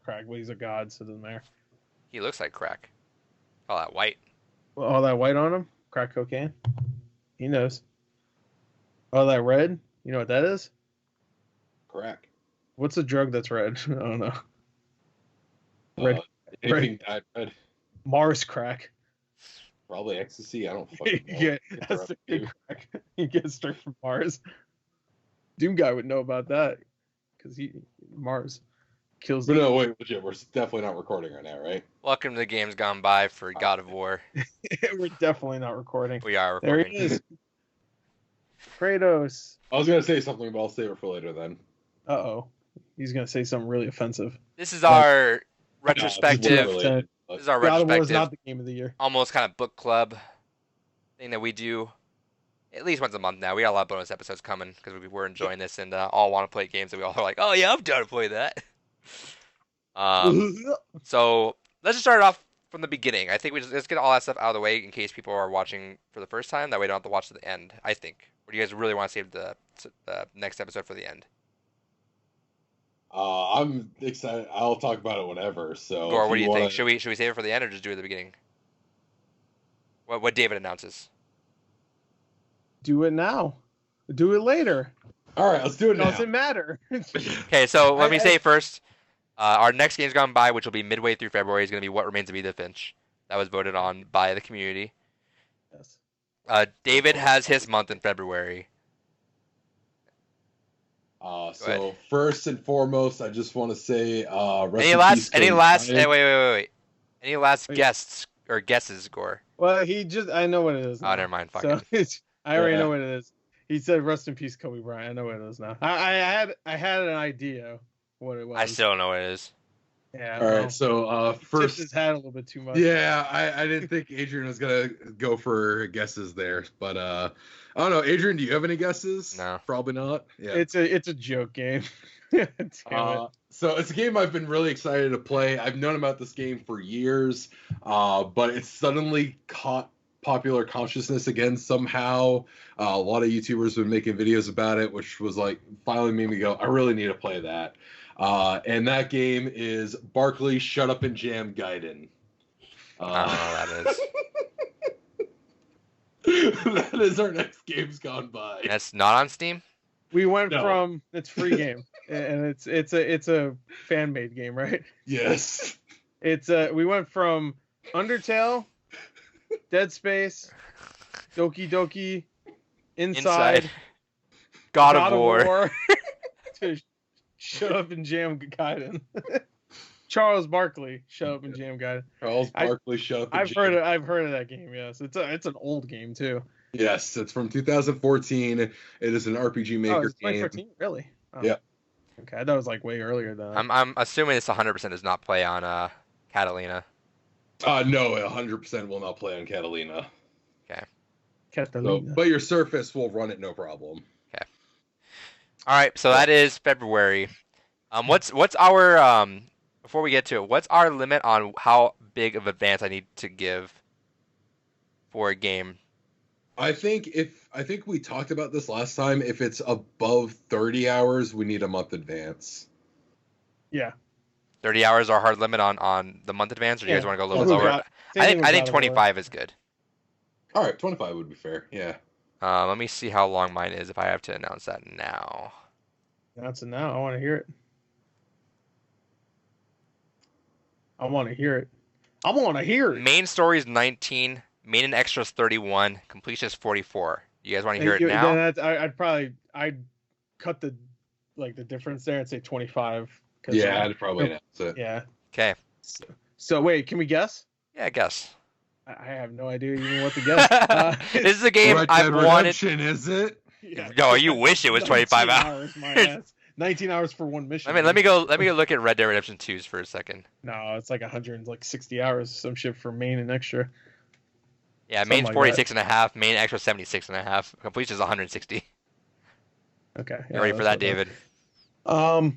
crack, but he's a god, so it doesn't matter. He looks like crack. All that white. Well, all that white on him, crack cocaine. He knows. All that red, you know what that is? Crack. What's a drug that's red? I don't know. Red. Anything dyed red. Mars crack. Probably ecstasy. I don't fucking know. Yeah, that's the good crack. You get it straight from Mars. Doom guy would know about that because Mars kills. But no, wait, legit. We're definitely not recording right now, right? Welcome to the Games Gone By for God of War. We're definitely not recording. We are recording. There he is. Kratos. I was gonna say something, but I'll save it for later then. Uh-oh. He's gonna say something really offensive. This is our retrospective. Related, This is our God of War retrospective. is not the game of the year. Almost kind of book club thing that we do at least once a month now. We got a lot of bonus episodes coming because we're enjoying this and all want to play games that we all are like, oh yeah, I'm down to play that. So let's just start off from the beginning. I think let's get all that stuff out of the way in case people are watching for the first time. That way, they don't have to watch to the end. I think. Or do you guys really want to save the next episode for the end? I'm excited. I'll talk about it whenever. So, Gore, what do you think? Should we save it for the end or just do it at the beginning? What David announces? Do it now. Do it later. All right, let's do it now. Doesn't matter. Okay, so let me say first, our next Game's Gone By, which will be midway through February, is going to be What Remains of Edith Finch. That was voted on by the community. Yes. David has his month in February. So first and foremost, I just want to say, Any last? Hey, wait. Any last guests or guesses, Gore? Well, I know what it is. Oh, never mind. Fuck So it. I already know what it is. He said, "Rest in peace, Kobe Bryant." I know what it is now. I had an idea what it was. I still don't know what it is. Yeah. All right, so first, tipped his hat a little bit too much. Yeah, I didn't think Adrian was gonna go for guesses there, but I don't know. Adrian, do you have any guesses? No, probably not. Yeah, it's a joke game. So it's a game I've been really excited to play. I've known about this game for years, but it's suddenly caught popular consciousness again somehow. A lot of YouTubers have been making videos about it, which was like finally made me go, I really need to play that. And that game is Barkley Shut Up and Jam Gaiden. I don't know what that is. That is our next Game's Gone By. That's not on Steam? We went from it's free game and it's a fan made game, right? Yes. We went from Undertale, Dead Space, Doki Doki, Inside God of War. to Shut Up and Jam Gaiden. Charles Barkley, Shut Up and Jam Gaiden. Charles Barkley, Shut Up and I've Jam. I've heard of that game. Yes, it's an old game too. Yes, it's from 2014. It is an RPG Maker game. 2014, really? Oh. Yeah. Okay, I thought it was like way earlier than that. I'm assuming this 100% does not play on Catalina. No, 100% will not play on Catalina. Okay. Catalina. So, but your Surface will run it no problem. Okay. All right, so that is February. What's our before we get to it, what's our limit on how big of advance I need to give for a game? I think we talked about this last time. If it's above 30 hours, we need a month advance. Yeah. 30 hours are hard limit on the month advance, or do you guys want to go a little bit lower? I think 25 is good. All right, 25 would be fair. Yeah. Let me see how long mine is if I have to announce that now. That's it now. I want to hear it. I want to hear it. Main story is 19. Main and extras 31. Completion is 44. You guys want to hear it now? I'd cut the difference there and say 25. Yeah, I'd probably announce it. Yeah. Okay. So wait, can we guess? Yeah, guess. I have no idea even what to guess. This is a game I've wanted. Is it? Yeah. No, you wish it was 25 hours. My ass. 19 hours for one mission. Let me go look at Red Dead Redemption 2's for a second. No, it's like 160 hours, some shit for main and extra. Yeah, main's 46 and a half, main extra 76 and a half. Completion is 160. Okay. You ready for that, David? All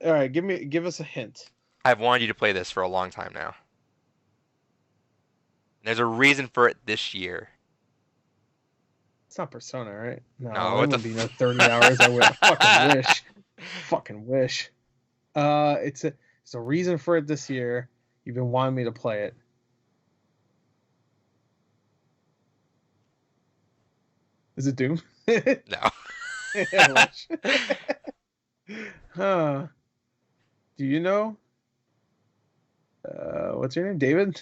right, give us a hint. I've wanted you to play this for a long time now. There's a reason for it this year. It's not Persona, right? No, No, it wouldn't be no 30 hours. I would fucking wish. Fucking wish. There's a reason for it this year. You've been wanting me to play it. Is it Doom? No. I wish. Huh. Do you know? What's your name? David?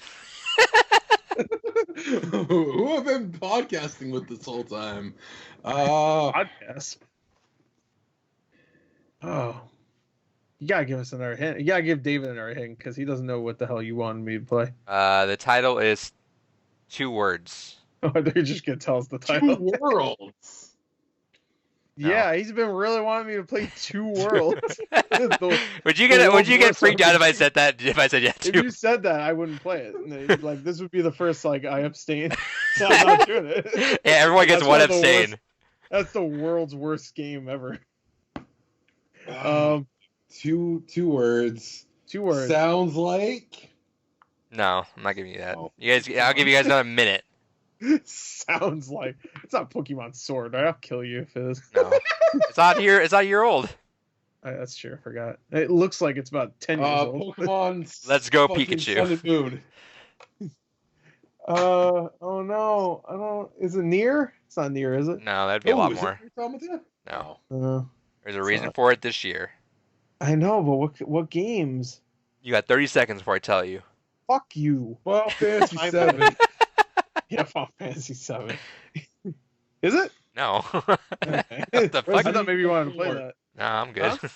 Who have been podcasting with this whole time? Podcast. Oh. You gotta give us another hint. You gotta give David another hint because he doesn't know what the hell you wanted me to play. The title is 2 words. Oh, they're just gonna tell us the title. 2 worlds. Yeah, he's been really wanting me to play 2 worlds. Would you get freaked out if I said that? If I said yeah, 2? If you said that, I wouldn't play it. Like this would be the first I abstain. I'm not doing it. Yeah, everyone gets one abstain. That's the world's worst game ever. 2 words. 2 words. Sounds like. No, I'm not giving you that. Oh. I'll give you guys another minute. Sounds like it's not Pokemon Sword. Right? I'll kill you if it is. No, it's not here. It's not a year old. That's true. I forgot. It looks like it's about 10 years old. Pokemon. Let's go, fucking Pikachu. Sun and Moon. Oh no, I don't. Is it near? It's not near, is it? No, that'd be a lot is more. it Tom with you? No, there's a it's reason not. for it this year. I know, but what games? You got 30 seconds before I tell you. Fuck you. Well, Fantasy I'm- 7. Yeah, Final Fantasy 7. Is it? No. Okay. The fuck? I thought maybe you wanted to play Four. that. No, I'm good. Huh?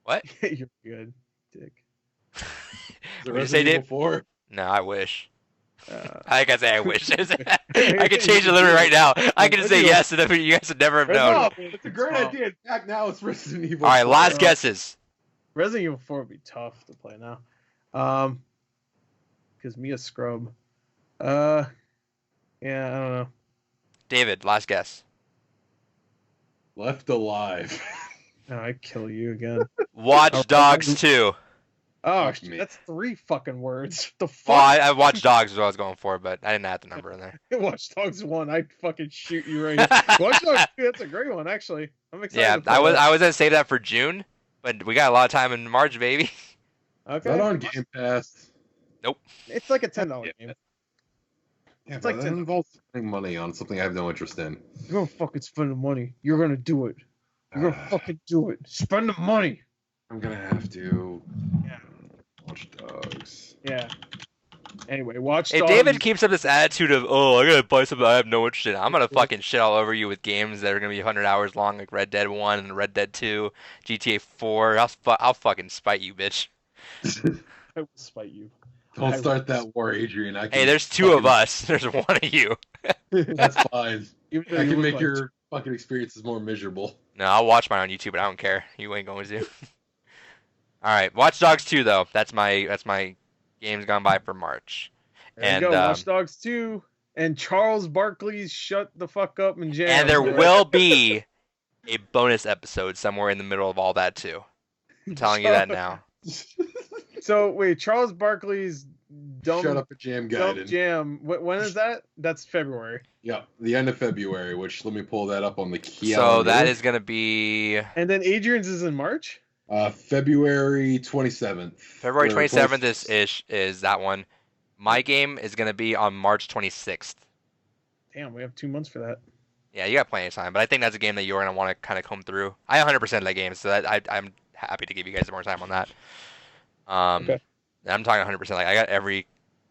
What? You're good, dick. What'd you say, Dave? 4? No, I wish. Uh, I can say I wish. I can change the limit right now. I can just say yes, and then you guys would never have known. No, it's a great idea. In fact, now it's Resident Evil. All right, 4. last guesses. Resident Evil 4 would be tough to play now. Because Mia Scrub. Yeah, I don't know. David, last guess. Left Alive. No, I'd kill you again. Watch Dogs 2. Oh, Fuck me. that's 3 fucking words. The Well, fuck? I Watch Dogs is what I was going for, but I didn't add the number in there. Watch Dogs 1, I'd fucking shoot you right now. Watch Dogs 2, that's a great one, actually. I'm excited. Yeah, to play I was that. gonna save that for June, but we got a lot of time in March, baby. Is Okay. that on Game Pass? It's like a $10 Yeah. game. Yeah, It's but like that 10. involves spending money on something I have no interest in. You're gonna fucking spend the money. You're gonna do it. You're gonna fucking do it. Spend the money. I'm gonna have to. Yeah. Watch Dogs. Yeah. Anyway, Watch Hey, Dogs. David keeps up this attitude of, oh, I gotta buy something I have no interest in. I'm gonna fucking shit all over you with games that are gonna be 100 hours long, like Red Dead 1 and Red Dead 2, GTA 4. I'll fucking spite you, bitch. I will spite you. Don't I start will- that war, Adrian. I can Hey, there's 2 of us. There's 1 of you. That's fine. Even though I you can look make like- your fucking experiences more miserable. No, I'll watch mine on YouTube, but I don't care. You ain't going to. All right, Watch Dogs 2 though. That's my games gone by for March. There And, you go. Watch Dogs 2 and Charles Barkley's Shut the Fuck Up and Jam. And there will be a bonus episode somewhere in the middle of all that too. I'm telling you that now. So wait, Charles Barkley's Dumb Shut up, a Jam Dumb Gaiden. Jam. When is that? That's February. Yeah, the end of February. Which let me pull that up on the key. So that is gonna be And then Adrian's is in March. February 27th. February Or 27th is that one. My game is gonna be on March 26th. Damn, we have 2 months for that. Yeah, you got plenty of time, but I think that's a game that you're gonna want to kind of comb through. I 100% that game, so I'm happy to give you guys more time on that. Okay. I'm talking 100%. Like I got every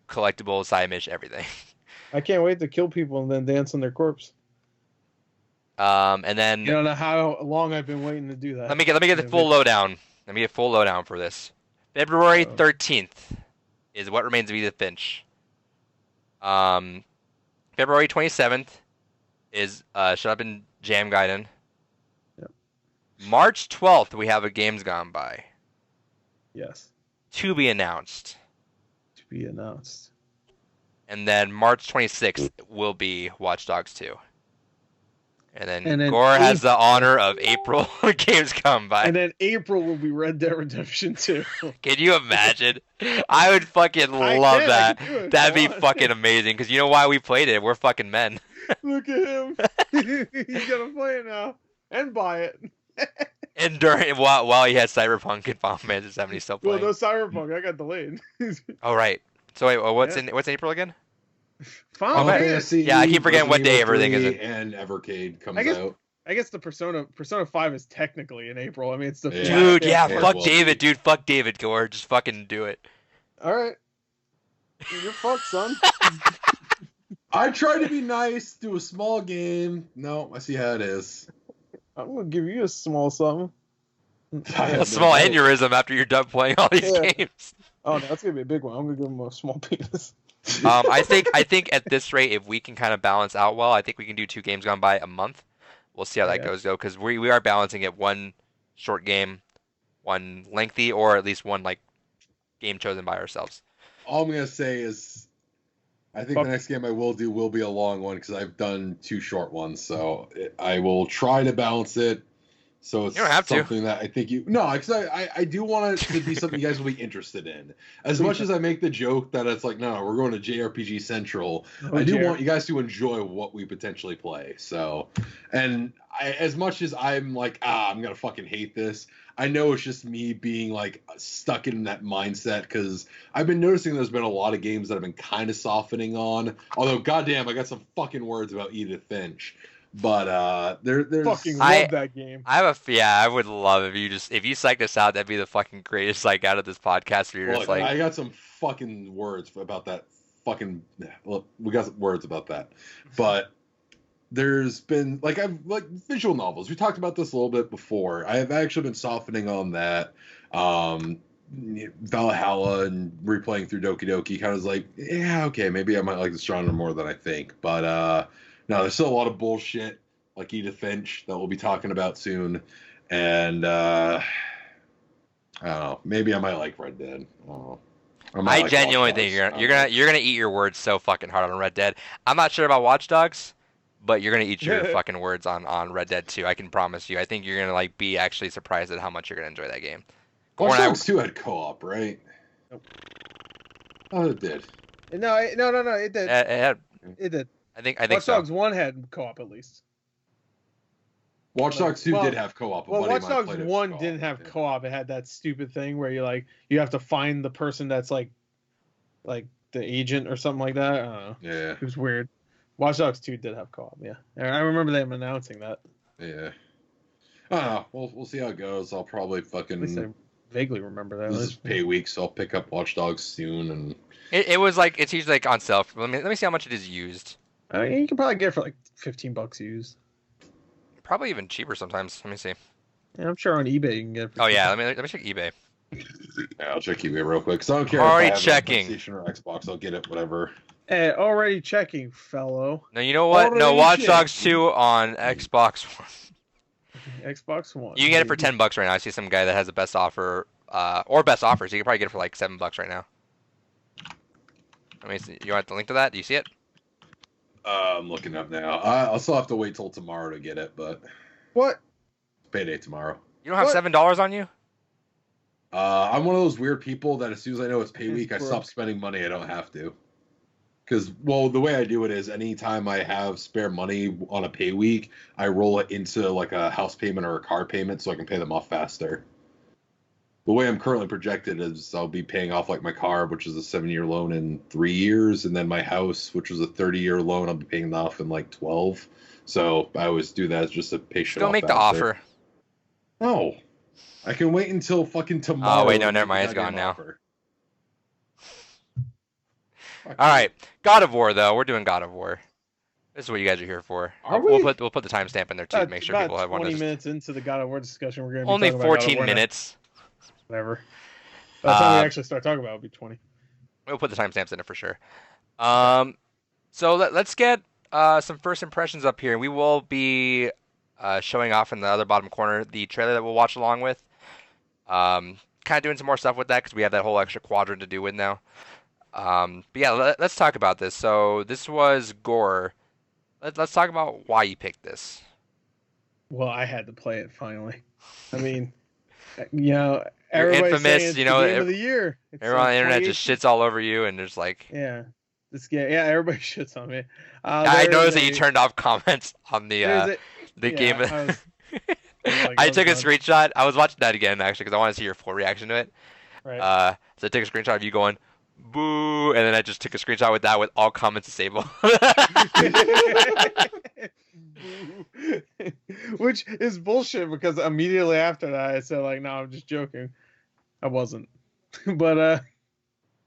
collectible, side mission, everything. I can't wait to kill people and then dance on their corpse. And then You don't know how long I've been waiting to do that. let me get the full lowdown. Let me get full lowdown for this. February 13th is What Remains of Edith Finch. February 27th is Shut Up and Jam Gaiden. Yep. March 12th we have a Games Gone By. Yes. To be announced. To be announced. And then March 26th will be Watch Dogs 2. And then And then Gore has the honor of April Games Gone By. And then April will be Red Dead Redemption 2. Can you imagine? I would fucking I love can, I that. can do it. That'd be Come on. fucking amazing. Because you know why we played it? We're fucking men. Look at him. He's gonna play it now and buy it. And while he had Cyberpunk and Final Fantasy 70 still Well, playing. no Cyberpunk. I got delayed. Oh right. So wait, what's Yeah. in April again? Final Final Okay. Fantasy, Yeah, I keep forgetting what day Resident Evil everything is 3, in. and Evercade comes I guess- out. I guess the Persona 5 is technically in April. I mean, it's the Yeah. Dude, yeah, Yeah, fuck well, David, dude, fuck David, Gore, just fucking do it. All right. You're fucked, son. I tried to be nice, do a small game. No, I see how it is. I'm gonna give you a small something. A small aneurysm after you're done playing all these Yeah. games. Oh, no, that's gonna be a big one. I'm gonna give him a small penis. I think at this rate, if we can kind of balance out well, I think we can do 2 games gone by a month. We'll see how that Yeah. goes though, because we are balancing it, one short game, one lengthy, or at least one like game chosen by ourselves. All I'm gonna say is, I think Fuck. the next game I will do will be a long one because I've done 2 short ones. So I will try to balance it. So it's You don't have to. something that I think because I do want it to be something you guys will be interested in. As much as I make the joke that it's like, no, we're going to JRPG Central. Oh, I do dear. want you guys to enjoy what we potentially play. So, and as much as I'm like, I'm gonna fucking hate this, I know it's just me being like stuck in that mindset because I've been noticing there's been a lot of games that I've been kind of softening on. Although, goddamn, I got some fucking words about Edith Finch. But there's Fucking I- love that game. I would love if you psyched us out. That'd be the fucking greatest psych out of this podcast. Where you're just Look, like, I got some fucking words about that. Look, we got some words about that. But there's been I've visual novels. We talked about this a little bit before. I have actually been softening on that. Valhalla and replaying through Doki Doki kind of was like, yeah, okay, maybe I might like this genre more than I think. But no, there's still a lot of bullshit like Edith Finch that we'll be talking about soon. And I don't know, maybe I might like Red Dead. I don't know. I genuinely think you're gonna eat your words so fucking hard on Red Dead. I'm not sure about Watch Dogs, but you're gonna eat your fucking words on Red Dead 2. I can promise you. I think you're gonna be actually surprised at how much you're gonna enjoy that game. Watch Dogs 2 had co-op, right? Nope. Oh, it did. No, it did. It did. I think Watch so. Dogs 1 had co-op at least. Watch Dogs 2 Well- did have co-op. Well, Watch Dogs 1 didn't have co-op. It had that stupid thing where you have to find the person that's like the agent or something like that. I don't know. Yeah, It was weird. Watch Dogs 2 did have co-op. Yeah, I remember them announcing that. yeah. I don't know. We'll see how it goes. I'll probably At least I fucking. vaguely remember that. This is pay week, so I'll pick up Watch Dogs soon. And It was like it's usually on sale. Let me see how much it is used. I mean, you can probably get it for like $15 used. Probably even cheaper sometimes. Let me see. Yeah, I'm sure on eBay you can get it. For Oh yeah, let me check eBay. yeah, I'll check eBay real quick. So I don't care Already if I have checking. it on PlayStation or Xbox. I'll get it, whatever. Hey, already checking, fellow. No, you know what? No, Already Watch checked. Dogs 2 on Xbox One. Xbox One. You can get it for $10 right now. I see some guy that has the best offer, or best offers. You can probably get it for like $7 right now. Let me see. You want the link to that? Do you see it? I'm looking up now. I'll still have to wait till tomorrow to get it, but What? payday tomorrow. You don't have What? $7 on you? I'm one of those weird people that as soon as I know it's pay It's week, I broke. stop spending money I don't have to. Because, well, the way I do it is anytime I have spare money on a pay week, I roll it into like a house payment or a car payment so I can pay them off faster. The way I'm currently projected is I'll be paying off like my car, which is a 7-year loan in 3 years, and then my house, which was a 30-year loan, I'll be paying that off in like 12. So I always do that just to pay shit Go off make the faster. offer. No. I can wait until fucking tomorrow. Oh wait, no, to never make mind. the It's gone goddamn now. offer. Fuck All you. right, God of War though. We're doing God of War. This is what you guys are here for. Are We'll we? put the timestamp in there too to make sure people have one. 20 minutes into the God of War discussion, we're going to be Only talking about God of 14 War now. minutes. Whatever. By the time we Uh, actually start talking about it, it'll be 20. We'll put the timestamps in it for sure. So let's get some first impressions up here. We will be showing off in the other bottom corner the trailer that we'll watch along with. Kind of doing some more stuff with that because we have that whole extra quadrant to do with now. But yeah, let's talk about this. So this was Gore. Let's talk about why you picked this. Well, I had to play it finally. I mean, you know, You're everybody's infamous, saying it's you know, the game of the year. It's Everyone on the internet 28 just shits all over you, and there's like, Yeah, this game. Yeah, everybody shits on me. I There noticed is that you turned off comments on the there's game. I was- Like, I that was took a fun. screenshot. I was watching that again actually because I want to see your full reaction to it. Right. So I took a screenshot of you going boo, and then I just took a screenshot with that with all comments disabled. Which is bullshit because immediately after that I said like, no, I'm just joking. I wasn't. But I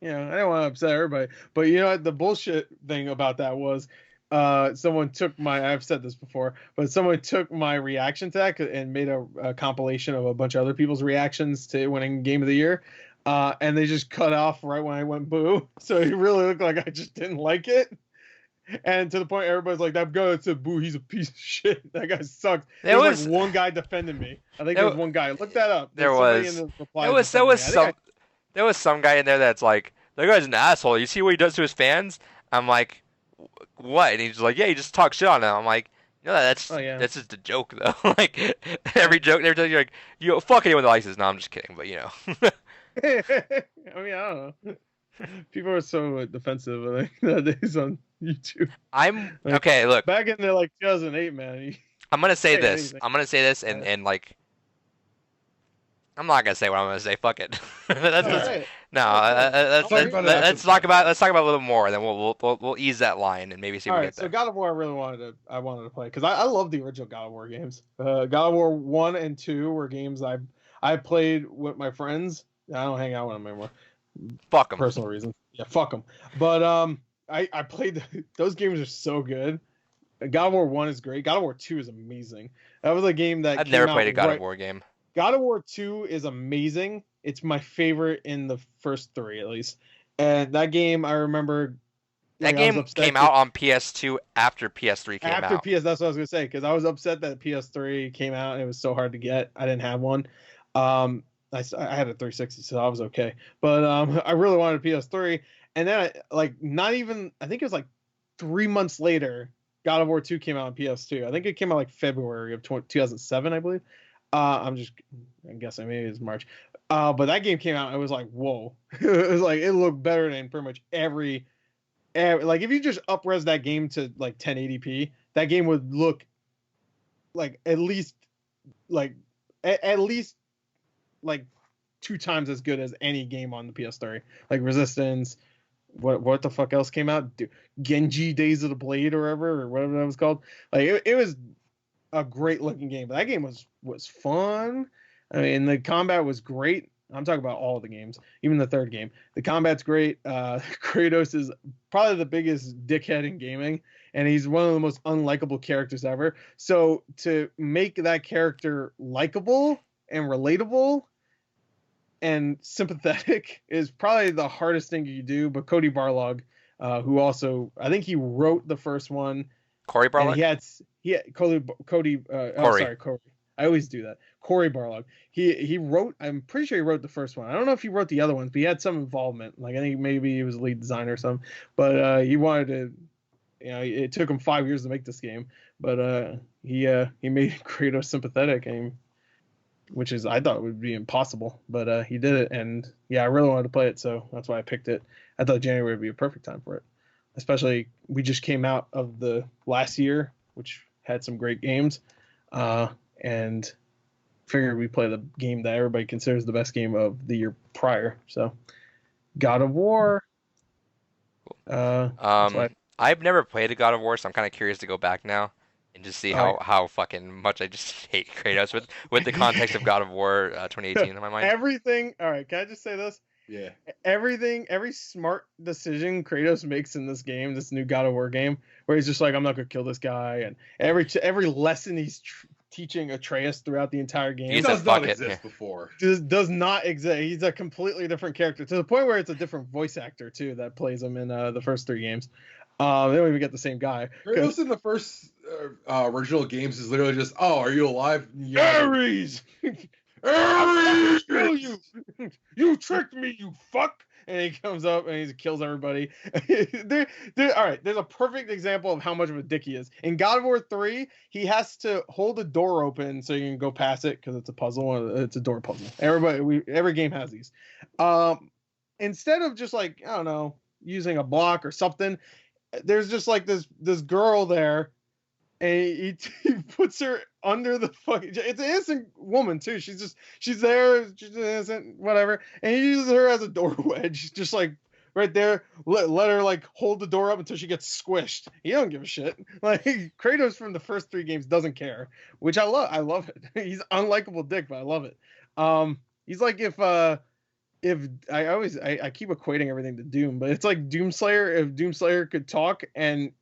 didn't want to upset everybody. But you know what? The bullshit thing about that was someone took I've said this before, but someone took my reaction to that and made a compilation of a bunch of other people's reactions to winning Game of the Year. And they just cut off right when I went boo. So it really looked like I just didn't like it. And to the point everybody's like, that guy that said boo, he's a piece of shit. That guy sucks. There was like one guy defending me. I think there was one guy. Look that up. There was some guy in there that's like, that guy's an asshole. You see what he does to his fans? I'm like, what? And he's like, yeah, he just talks shit on them. I'm like, that's just a joke though. Like every time you're like, fuck anyone that likes this. No, I'm just kidding, but I mean, I don't know. People are so defensive nowadays on YouTube. Okay. Look, back in there like 2008, man. I'm gonna say this. And like, I'm not gonna say what I'm gonna say. Fuck it. Let's talk about a little more, and then we'll ease that line and maybe see. All right. So God of War, I wanted to play because I love the original God of War games. God of War 1 and 2 were games I played with my friends. I don't hang out with them anymore. Fuck them. Personal reasons. Yeah, fuck them. But I played those games are so good. God of War 1 is great. God of War 2 is amazing. That was a game that I've never played a God of War game. God of War 2 is amazing. It's my favorite in the first 3 at least. And that game I remember that game came out on PS2 after PS3 came out. After PS, that's what I was gonna say because I was upset that PS3 came out and it was so hard to get. I didn't have one. I had a 360, so I was okay. But I really wanted a PS3, and then I think it was like 3 months later, God of War 2 came out on PS2. I think it came out like February of 2007, I believe. I'm guessing maybe it's March. But that game came out, and it was like, whoa! It was like it looked better than pretty much every like if you just up-res that game to like 1080p, that game would look like at least like 2 times as good as any game on the PS3. Like Resistance, what the fuck else came out? Genji Days of the Blade or whatever that was called. Like it was a great looking game. But that game was fun. I mean, the combat was great. I'm talking about all the games, even the third game. The combat's great. Kratos is probably the biggest dickhead in gaming, and he's one of the most unlikable characters ever. So to make that character likable and relatable and sympathetic is probably the hardest thing you do. But Cody Barlog, who also, I think he wrote the first one. Corey Barlog? Cody. Corey. I always do that. Corey Barlog. He wrote, I'm pretty sure he wrote the first one. I don't know if he wrote the other ones, but he had some involvement. Like I think maybe he was a lead designer or something. But he wanted to, it took him 5 years to make this game. But he made Kratos sympathetic, which is I thought would be impossible. But he did it, and yeah, I really wanted to play it, so that's why I picked it. I thought January would be a perfect time for it. Especially we just came out of the last year, which had some great games. And figured we play the game that everybody considers the best game of the year prior. So, God of War. I've never played a God of War, so I'm kind of curious to go back now and just see how fucking much I just hate Kratos with the context of God of War 2018 in my mind. Everything. All right, can I just say this? Yeah. Every smart decision Kratos makes in this game, this new God of War game, where he's just like, I'm not gonna kill this guy, and every lesson he's teaching Atreus throughout the entire game. He does not exist before. Does not exist. He's a completely different character to the point where it's a different voice actor too that plays him in the first 3 games. They don't even get the same guy. Kratos in the first original games is literally just, oh, are you alive? Ares! Ares! Kill you! You tricked me, you fuck! And he comes up and he kills everybody. All right, there's a perfect example of how much of a dick he is. In God of War 3, he has to hold a door open so you can go past it because it's a puzzle. It's a door puzzle. Every game has these. Instead of just like, I don't know, using a block or something, there's just like this girl there and he puts her under the fucking. It's an innocent woman too. She's there, she's innocent, whatever, and he uses her as a door wedge, just like right there. Let her like hold the door up until she gets squished. He don't give a shit. Like Kratos from the first 3 games doesn't care, which I love. I love it. He's unlikable dick, but I love it. He's like if I keep equating everything to Doom, but it's like Doomslayer if Doomslayer could talk and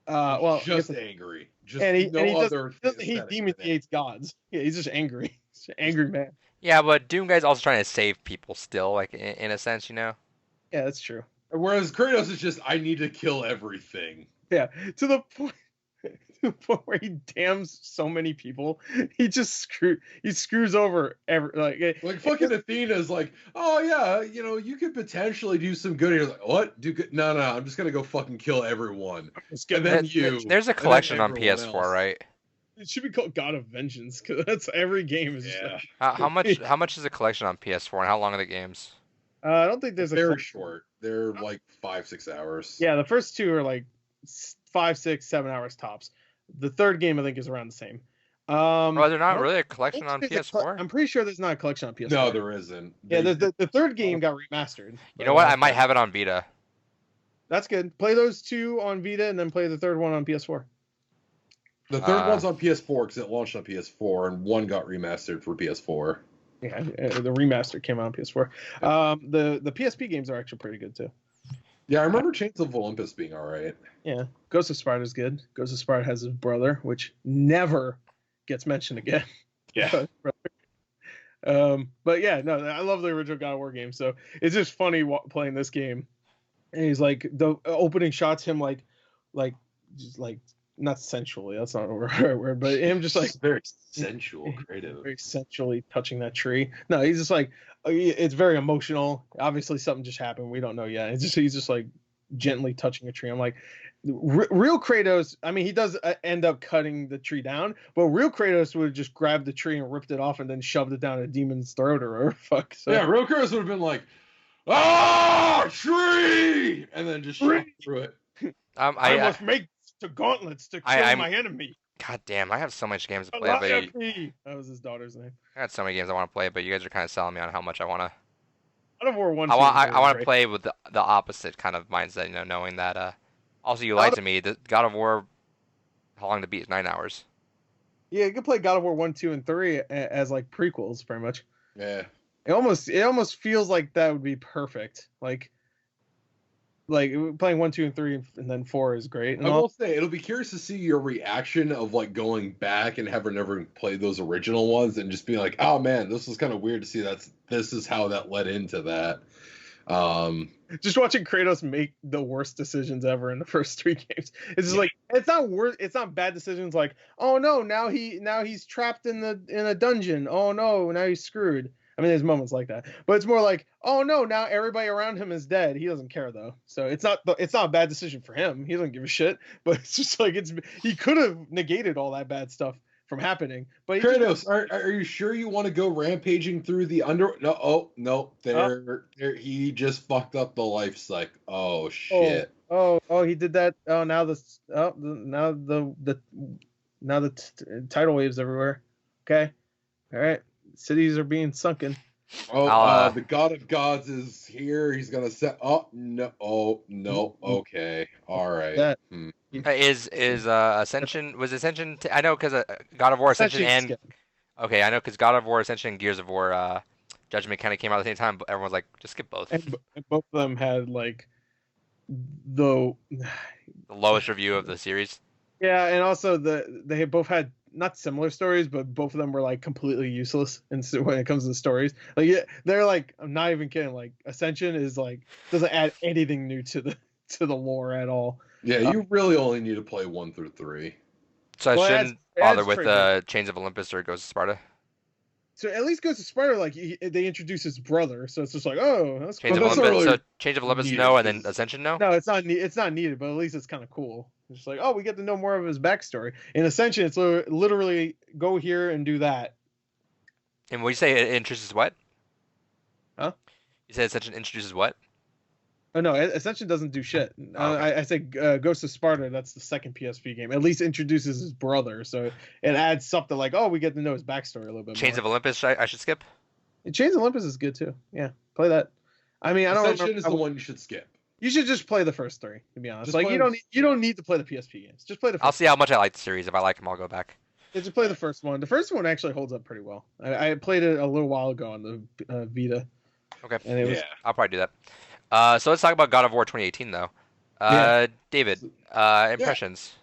well, just angry. Just and he other. he demonizes gods. Yeah, he's just angry. He's an angry man. Yeah, but Doom guy's also trying to save people still, like in a sense, you know. Yeah, that's true. Whereas Kratos is just, I need to kill everything. Yeah, to the point where he damns so many people. He screws over like fucking Athena's like, oh yeah, you could potentially do some good. He's like, what? Do good? No, I'm just gonna go fucking kill everyone. And then there's a collection on PS4, else. Right? It should be called God of Vengeance because that's every game is. Yeah. Just like... how much is a collection on PS4 and how long are the games? I don't think there's very short. They're like 5-6 hours. Yeah, the first 2 are like 5, 6, 7 hours tops. The third game I think is around the same. Bro, they're not really a collection on PS4. I'm pretty sure there's not a collection on PS4. No, there isn't. Yeah, the third game got remastered. You know what? I might have it on Vita. That's good. Play those 2 on Vita and then play the third one on PS4. The third one's on PS4 because it launched on PS4, and 1 got remastered for PS4. Yeah, the remaster came out on PS4. The PSP games are actually pretty good too. Yeah, I remember Chains of Olympus being all right. Yeah, Ghost of Sparta's good. Ghost of Sparta has his brother, which never gets mentioned again. Yeah. But yeah, no, I love the original God of War game. So it's just funny playing this game. And he's like the opening shots, him like just like not sensually. That's not the right word, but him just like very sensual, creative, very sensually touching that tree. No, he's just like it's very emotional. Obviously, something just happened. We don't know yet. He's just like gently touching a tree. I'm like, real Kratos. I mean, he does end up cutting the tree down, but real Kratos would have just grabbed the tree and ripped it off and then shoved it down a demon's throat or whatever. Fuck. So, yeah, real Kratos would have been like, ah, tree, and then just shot through it. I must make the gauntlets to kill my enemy. God damn, I have so much games to play. That was his daughter's name. I got so many games I want to play, but you guys are kind of selling me on how much I want to. God of War 1. I want to play with the opposite kind of mindset, knowing that. Also, you lied to me. The God of War, how long to beat is 9 hours. Yeah, you can play God of War 1, 2, and 3 as like prequels, pretty much. Yeah. It almost feels like that would be perfect. Like playing 1, 2, and 3, and then 4 is great. I will say it'll be curious to see your reaction of like going back and having never played those original ones and just being like, oh man, this was kind of weird to see this is how that led into that. Just watching Kratos make the worst decisions ever in the first 3 games. It's just like it's not bad decisions like, oh no, now he's trapped in a dungeon. Oh no, now he's screwed. I mean, there's moments like that, but it's more like, oh no, now everybody around him is dead. He doesn't care though, so it's not a bad decision for him. He doesn't give a shit. But it's just like he could have negated all that bad stuff from happening. But Kratos, are you sure you want to go rampaging through the under? No, he just fucked up the life cycle. Oh shit. Oh, he did that. Oh, now the tidal waves everywhere. Okay, all right. Cities are being sunken. Oh, the God of Gods is here. He's gonna set. Oh no! Oh no! Okay, all right. Is Ascension? Was Ascension? I know because God of War Ascension and okay, I know because God of War Ascension and Gears of War Judgment kind of came out at the same time, but everyone's like, just skip both. And both of them had like the lowest review of the series. Yeah, and also they both had not similar stories, but both of them were like completely useless. And so when it comes to the stories, like they're like, I'm not even kidding. Like Ascension is like doesn't add anything new to the lore at all. Yeah, you really only need to play 1 through 3. So I shouldn't bother with Chains of Olympus or Ghost of Sparta. So at least Ghost of Sparta, like they introduce his brother, so it's just like, oh, that's Chains cool. of Olympus. So Chains of Olympus, no, and then Ascension, no. No, it's not needed, but at least it's kind of cool. It's just like, oh, we get to know more of his backstory. In Ascension, it's literally go here and do that. And when you say it introduces what? Huh? You said Ascension introduces what? Oh no, Ascension doesn't do shit. Okay. I say Ghost of Sparta. That's the second PSP game. At least introduces his brother, so it adds something like, oh, we get to know his backstory a little bit Chains more. of Olympus, I should skip. And Chains of Olympus is good too. Yeah, play that. I mean, I don't Ascension remember. is the one you should skip. You should just play the first 3, to be honest. Just Like play you don't need to play the PSP games. Just play the first. I'll see how much I like the series. If I like them, I'll go back. Yeah, just play the first one. The first one actually holds up pretty well. I played it a little while ago on the Vita. Okay. And it was, Yeah. I'll probably do that. So let's talk about God of War 2018 though. David, impressions.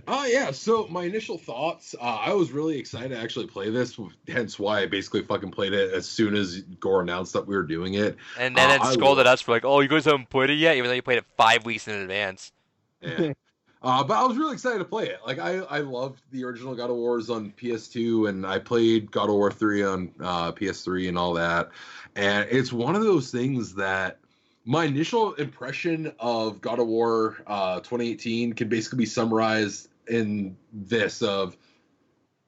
Yeah, so my initial thoughts, I was really excited to actually play this, hence why I basically fucking played it as soon as Gore announced that we were doing it. And then scolded us for like, oh, you guys haven't played it yet, even though you played it 5 weeks in advance. Yeah. But I was really excited to play it. Like, I loved the original God of Wars on PS2, and I played God of War 3 on PS3 and all that. And it's one of those things that my initial impression of God of War 2018 can basically be summarized in this of,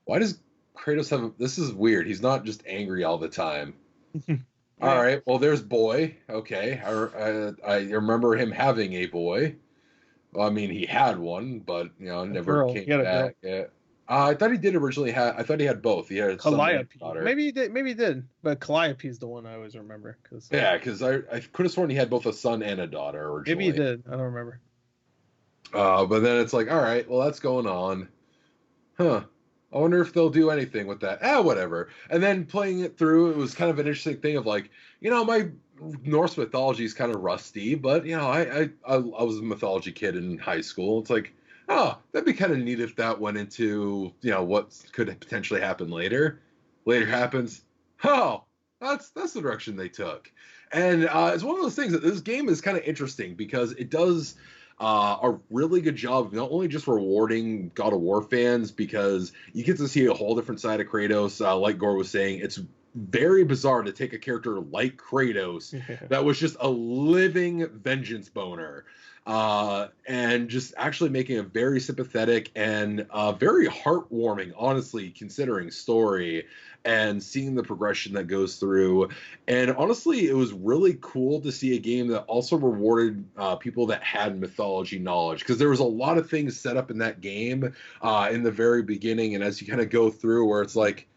why does Kratos have... This is weird. He's not just angry all the time. All right, well, there's boy. Okay, I remember him having a boy. Well, I mean, he had one, but never came back. Yeah. I thought he did originally have. I thought he had both. He had a son and a daughter. Maybe he did. Maybe he did. But Calliope is the one I always remember. Because I could have sworn he had both a son and a daughter originally. Maybe he did. I don't remember. But then it's like, all right, well, that's going on. Huh. I wonder if they'll do anything with that. Whatever. And then playing it through, it was kind of an interesting thing of like, my Norse mythology is kind of rusty, but I was a mythology kid in high school. It's like, oh, that'd be kind of neat if that went into what could potentially happen later. Later happens. Oh, that's the direction they took, and it's one of those things that this game is kind of interesting because it does a really good job of not only just rewarding God of War fans because you get to see a whole different side of Kratos. Like Gore was saying, it's very bizarre to take a character like Kratos that was just a living vengeance boner and just actually making a very sympathetic and very heartwarming, honestly, considering story and seeing the progression that goes through. And honestly, it was really cool to see a game that also rewarded people that had mythology knowledge, because there was a lot of things set up in that game in the very beginning, and as you kind of go through where it's like,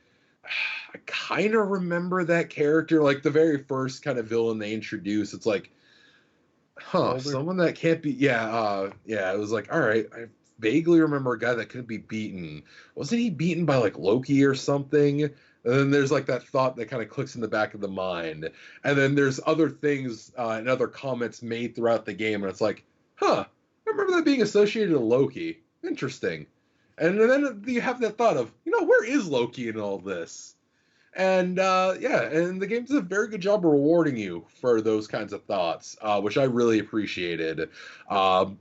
I kind of remember that character, like the very first kind of villain they introduced. It's like, someone that can't be. It was like, all right, I vaguely remember a guy that couldn't be beaten. Wasn't he beaten by like Loki or something? And then there's like that thought that kind of clicks in the back of the mind. And then there's other things and other comments made throughout the game, and it's like, I remember that being associated to Loki. Interesting. And then you have that thought of, where is Loki in all this? And and the game does a very good job of rewarding you for those kinds of thoughts, which I really appreciated. The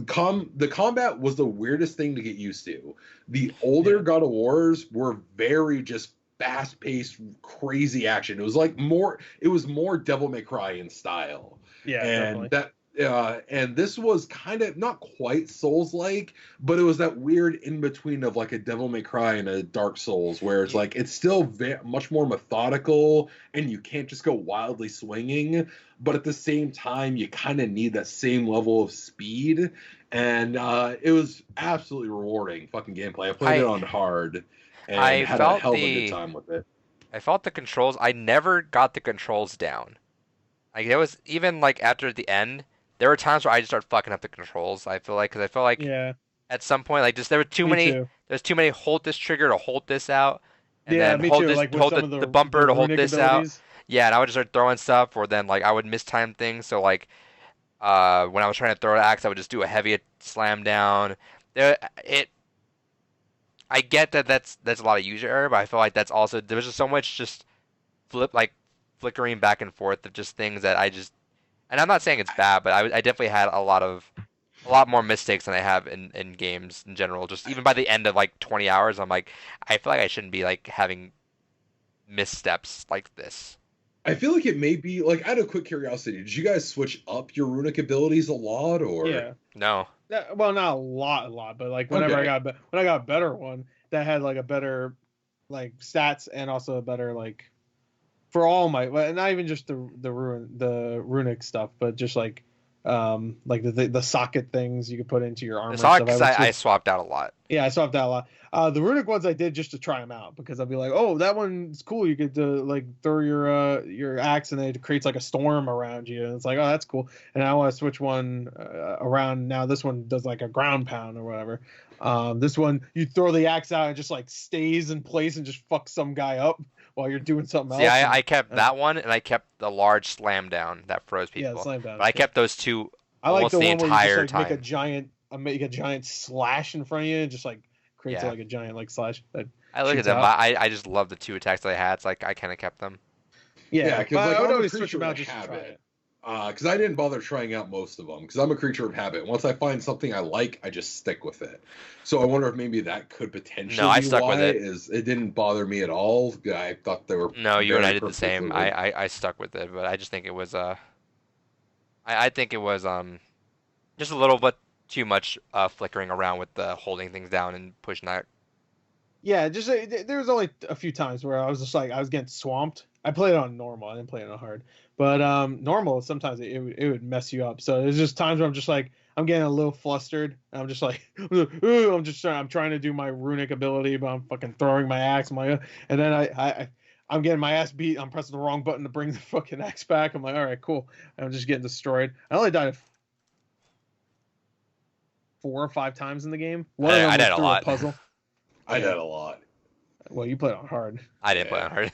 combat was the weirdest thing to get used to. The older God of Wars were very just fast-paced, crazy action. It was more Devil May Cry in style. Yeah, and definitely. And this was kind of not quite Souls-like, but it was that weird in between of like a Devil May Cry and a Dark Souls, where it's like it's still much more methodical, and you can't just go wildly swinging, but at the same time, you kind of need that same level of speed. And it was absolutely rewarding fucking gameplay. I played it on hard, and had a hell of a good time with it. I felt the controls. I never got the controls down. Like it was even like after the end. There were times where I just started fucking up the controls. I feel like at some point, like just there were too many. There's too many. Hold this trigger to hold this out, and then hold this, hold the bumper to hold this out. Yeah, and I would just start throwing stuff, or then like I would mistime things. So like when I was trying to throw an axe, I would just do a heavy slam down. I get that that's a lot of user error, but I feel like that's also there was just so much just flickering back and forth of just things that I just. And I'm not saying it's bad, but I definitely had a lot more mistakes than I have in games in general. Just even by the end of like 20 hours, I'm like, I feel like I shouldn't be like having missteps like this. I feel like it may be like, out of quick curiosity, did you guys switch up your runic abilities a lot, or no? Well, not a lot, but like whenever I got a better one that had like a better like stats and also a better like for all my, not even just the runic stuff, but just like the socket things you could put into your armor. The sockets I swapped out a lot. Yeah, I swapped out a lot. The runic ones I did just to try them out because I'd be like, oh, that one's cool. You could like throw your axe and it creates like a storm around you, and it's like, oh, that's cool. And I want to switch one around now. This one does like a ground pound or whatever. This one you throw the axe out and just like stays in place and just fucks some guy up while you're doing something else. Yeah, I kept that one, and I kept the large slam down that froze people. Yeah, slam down. But I kept those two. I like the one where you just like time. make a giant slash in front of you and just like creates like a giant like slash. I look at them. I just love the 2 attacks that I had. It's like I kind of kept them. Yeah, because like, I would always switch them out just to try it. Because I didn't bother trying out most of them because I'm a creature of habit. Once I find something I like, I just stick with it. So I wonder if maybe that could potentially I stuck with it. It didn't bother me at all. I thought they were. No, you and I did the same. I stuck with it, but I just think it was I think it was just a little bit too much flickering around with the holding things down and pushing that. Yeah, just there was only a few times where I was just like I was getting swamped. I played it on normal. I didn't play it on hard. But normal sometimes it would mess you up. So there's just times where I'm just like I'm getting a little flustered. And I'm just like ooh, I'm trying to do my runic ability, but I'm fucking throwing my axe. And then I'm getting my ass beat. I'm pressing the wrong button to bring the fucking axe back. I'm like, all right, cool. And I'm just getting destroyed. I only died 4 or 5 times in the game. I died a lot. Puzzle. I died a lot. Well, you played on hard. I didn't play on hard.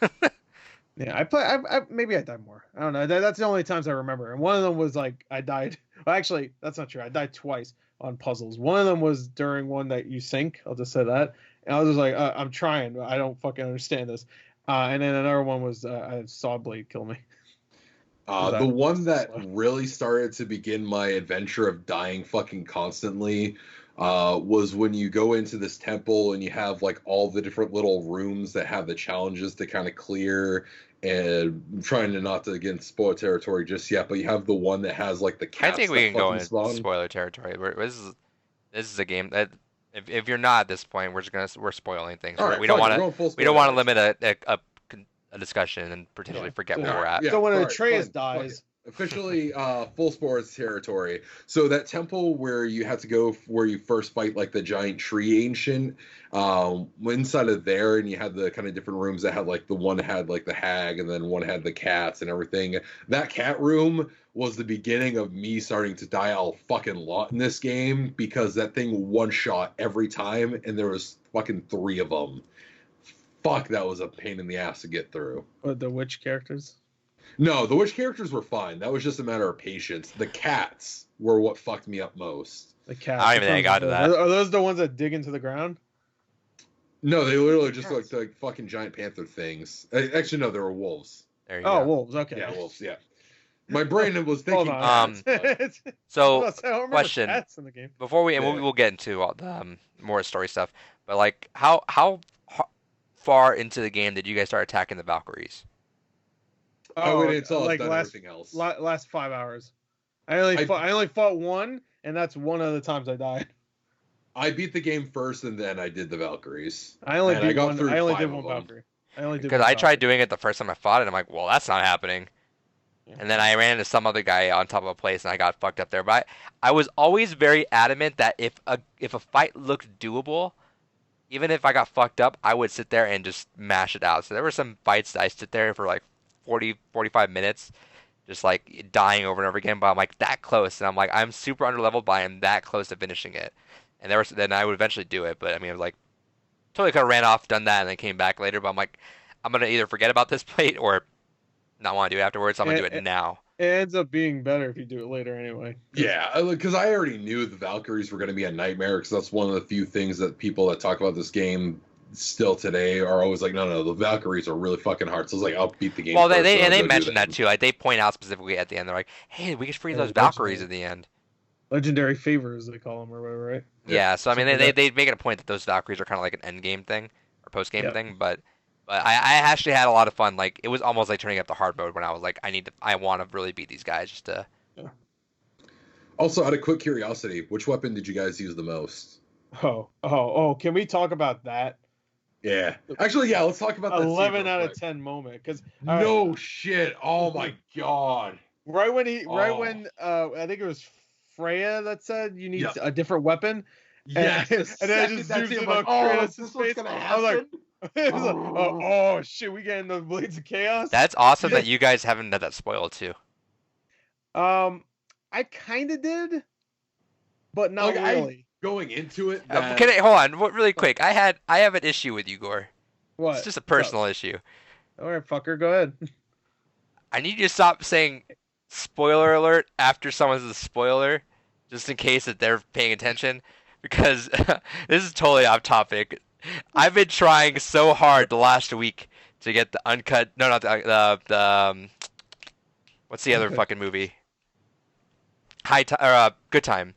Yeah, I maybe I died more. I don't know. That's the only times I remember. And one of them was like I died. Well, actually, that's not true. I died twice on puzzles. One of them was during one that you sink. I'll just say that. And I was just like, I'm trying, but I don't fucking understand this. And then another one was I had Sawblade kill me. The one that really started to begin my adventure of dying fucking constantly was when you go into this temple and you have like all the different little rooms that have the challenges to kind of clear, and I'm trying to not to get into spoiler territory just yet, but you have the one that has like the cats. I think we can go into spoiler territory. This is a game that if you're not at this point, we're spoiling things. Right, we don't want to limit a discussion and potentially forget where we're at. So when Atreus dies. Officially full sports territory. So that temple where you had to go where you first fight like the giant tree ancient, inside of there, and you had the kind of different rooms that had like the one had like the hag and then one had the cats and everything. That cat room was the beginning of me starting to die a fucking lot in this game because that thing one shot every time and there was fucking 3 of them. Fuck, that was a pain in the ass to get through. The witch characters? No, the witch characters were fine. That was just a matter of patience. The cats were what fucked me up most. The cats. I don't even think I got to that. Are those the ones that dig into the ground? No, they literally just looked like fucking giant panther things. Actually, no, they were wolves. There you go. Wolves. Okay. Yeah, wolves. Yeah. My brain was thinking. So question cats in the game. Before we'll get into all the more story stuff, but like how far into the game did you guys start attacking the Valkyries? I waited until like done everything else. Last 5 hours. I only fought one, and that's one of the times I died. I beat the game first, and then I did the Valkyries. I only did one Valkyrie. Because I tried doing it the first time I fought it, and I'm like, well, that's not happening. Yeah. And then I ran into some other guy on top of a place, and I got fucked up there. But I was always very adamant that if a fight looked doable, even if I got fucked up, I would sit there and just mash it out. So there were some fights that I sit there for like 45 minutes just like dying over and over again, but I'm like that close, and I'm like I'm super underleveled, but I'm that close to finishing it. And then I would eventually do it, but I mean, I was like totally kind of ran off, done that, and then came back later. But I'm like, I'm gonna either forget about this plate or not want to do it afterwards. So I'm gonna do it now. It ends up being better if you do it later anyway. Yeah, because I already knew the Valkyries were going to be a nightmare, because that's one of the few things that people that talk about this game still today are always like, no, the Valkyries are really fucking hard. So it's like, I'll beat the game. Well, they mentioned that too. Like they point out specifically at the end, they're like, hey, we can free those Valkyries at the end. Legendary favors, they call them, or whatever, right? Yeah. So I mean, they make it a point that those Valkyries are kind of like an end game thing or post game thing, but I actually had a lot of fun. Like it was almost like turning up the hard mode when I was like, I want to really beat these guys just to. Yeah. Also, out of quick curiosity, which weapon did you guys use the most? Oh! Can we talk about that? Yeah. Actually, yeah. Let's talk about that. 11 out of 10 moment. Because no shit. Oh my god. Right when I think it was Freya that said you need a different weapon. Yes. And then I just zoomed in on Kratos' face. I was like, oh shit, we getting the Blades of Chaos. That's awesome that you guys haven't had that spoiled too. I kind of did, but not really. Going into it, hold on, really quick. I have an issue with you, Gore. What? It's just a personal issue. All right, fucker, go ahead. I need you to stop saying spoiler alert after someone says a spoiler, just in case that they're paying attention, because this is totally off topic. I've been trying so hard the last week to get the uncut. No, not the what's the other fucking movie? Good Time.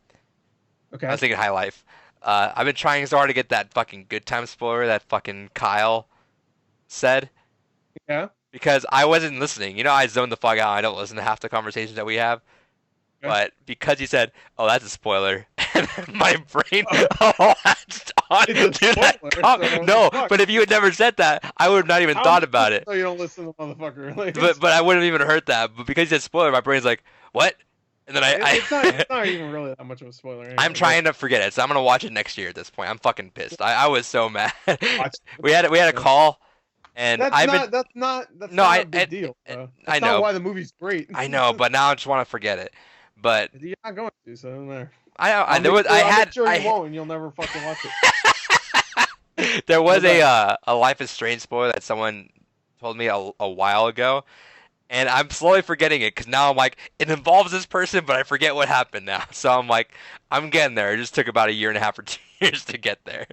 Okay. I was thinking High Life. I've been trying so hard to get that fucking Good Time spoiler that fucking Kyle said. Yeah. Because I wasn't listening. You know, I zoned the fuck out. I don't listen to half the conversations that we have. Okay. But because you said, "Oh, that's a spoiler," and my brain latched on to that. No, but if you had never said that, I would have not even thought about it. So you don't listen to the motherfucker. Like, but I wouldn't have even heard that. But because you said spoiler, my brain's like, "What?" And then it's not even really that much of a spoiler. Anyway, I'm trying to forget it, so I'm gonna watch it next year. At this point, I'm fucking pissed. I was so mad. we had a call, and that's not a big deal. That's I know not why the movie's great. I know, but now I just want to forget it. But you're not going to, so in there. You won't, and you'll never fucking watch it. There was a Life is Strange spoiler that someone told me a while ago. And I'm slowly forgetting it because now I'm like, it involves this person, but I forget what happened now. So I'm like, I'm getting there. It just took about 1.5 years or 2 years to get there.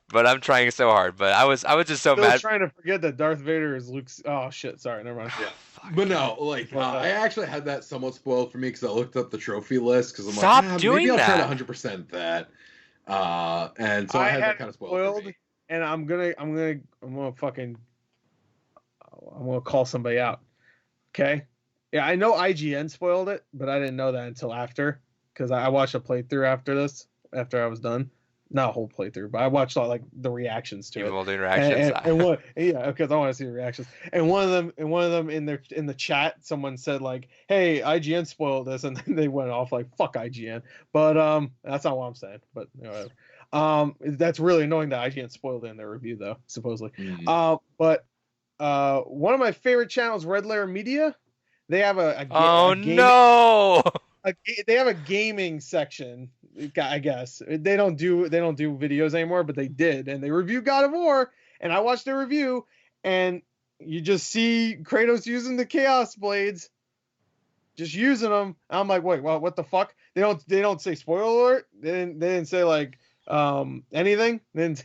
But I'm trying so hard. But I was just so mad. Trying to forget that Darth Vader is Luke's. Oh shit! Sorry, never mind. Yeah. But no, like I actually had that somewhat spoiled for me because I looked up the trophy list because I'm Stop like, doing maybe that. I'll try to 100% that. And so I had that kind of spoiled for me. And I'm gonna call somebody out. Okay. Yeah, I know IGN spoiled it, but I didn't know that until after, because I watched a playthrough after I was done. Not a whole playthrough, but I watched like the reactions to it. People doing reactions. Because I want to see the reactions. And one of them in the chat, someone said like, "Hey, IGN spoiled this," and then they went off like, "Fuck IGN." But that's not what I'm saying. But whatever. That's really annoying that IGN spoiled it in their review though, supposedly. Mm-hmm. But one of my favorite channels, Red Layer Media, they have they have a gaming section, I guess. They don't do videos anymore, but they did, and they review God of War, and I watched their review, and you just see Kratos using the Chaos Blades, just using them. And I'm like, wait, well, what the fuck? They don't say spoiler alert. They didn't say like anything. Then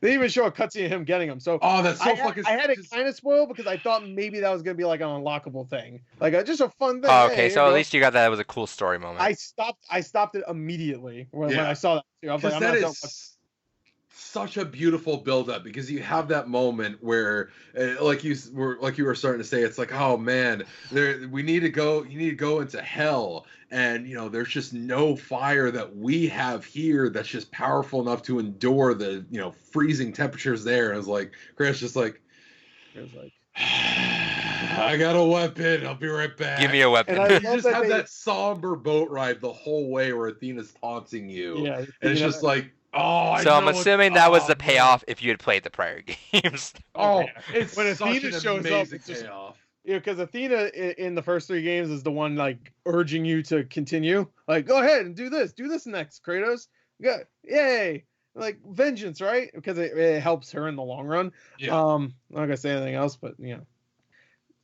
they even show a cutscene of him getting them. So that's so fucking. I had it kind of spoiled because I thought maybe that was gonna be like an unlockable thing, like just a fun thing. Oh, okay, so at least you got that. It was a cool story moment. I stopped it immediately when I saw that. I was like, that is such a beautiful build up because you have that moment where, like you were starting to say, it's like, oh man, you need to go into hell. And, there's just no fire that we have here that's just powerful enough to endure the, freezing temperatures there. And it's like, Chris just like, I got a weapon. I'll be right back. Give me a weapon. And you just have that somber boat ride the whole way where Athena's taunting you. Yeah, and it's just like, oh, so I'm assuming that was the payoff if you had played the prior games. It's when Athena shows up, it's just payoff. Yeah, because Athena in the first 3 games is the one like urging you to continue. Like, go ahead and do this next, Kratos. Yay! Like vengeance, right? Because it helps her in the long run. Yeah. I'm not gonna say anything else, but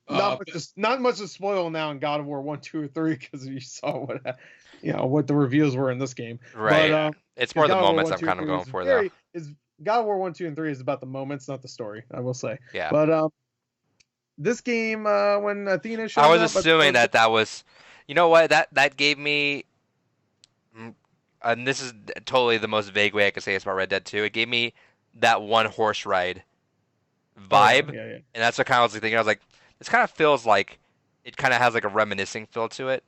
not much to spoil now in God of War 1, 2, or 3 because you saw what the reviews were in this game. Right. But, it's more the moments I'm kind of going for though. God of War 1, 2, and 3 is about the moments, not the story. I will say. Yeah. But this game, when Athena showed up, I was assuming that was, you know what, that gave me, and this is totally the most vague way I could say it's about Red Dead 2. It gave me that one horse ride vibe, yeah. And that's what kind of was thinking. I was like, this kind of feels like it kind of has like a reminiscing feel to it.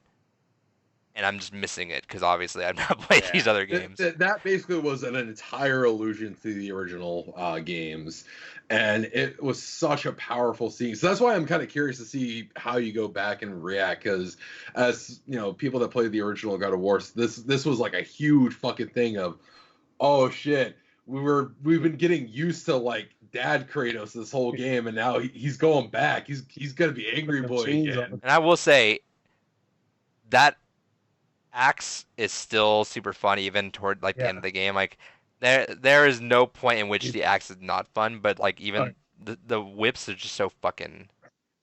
and I'm just missing it because obviously I've not played these other games. That basically was an entire allusion to the original games, and it was such a powerful scene. So that's why I'm kind of curious to see how you go back and react, because as you know, people that played the original God of War, this was like a huge fucking thing of, oh shit, we've been getting used to like Dad Kratos this whole game, and now he's going back. He's gonna be angry boy again. And I will say that axe is still super fun even toward like the end of the game. Like there is no point in which the axe is not fun, but like even the whips are just so fucking.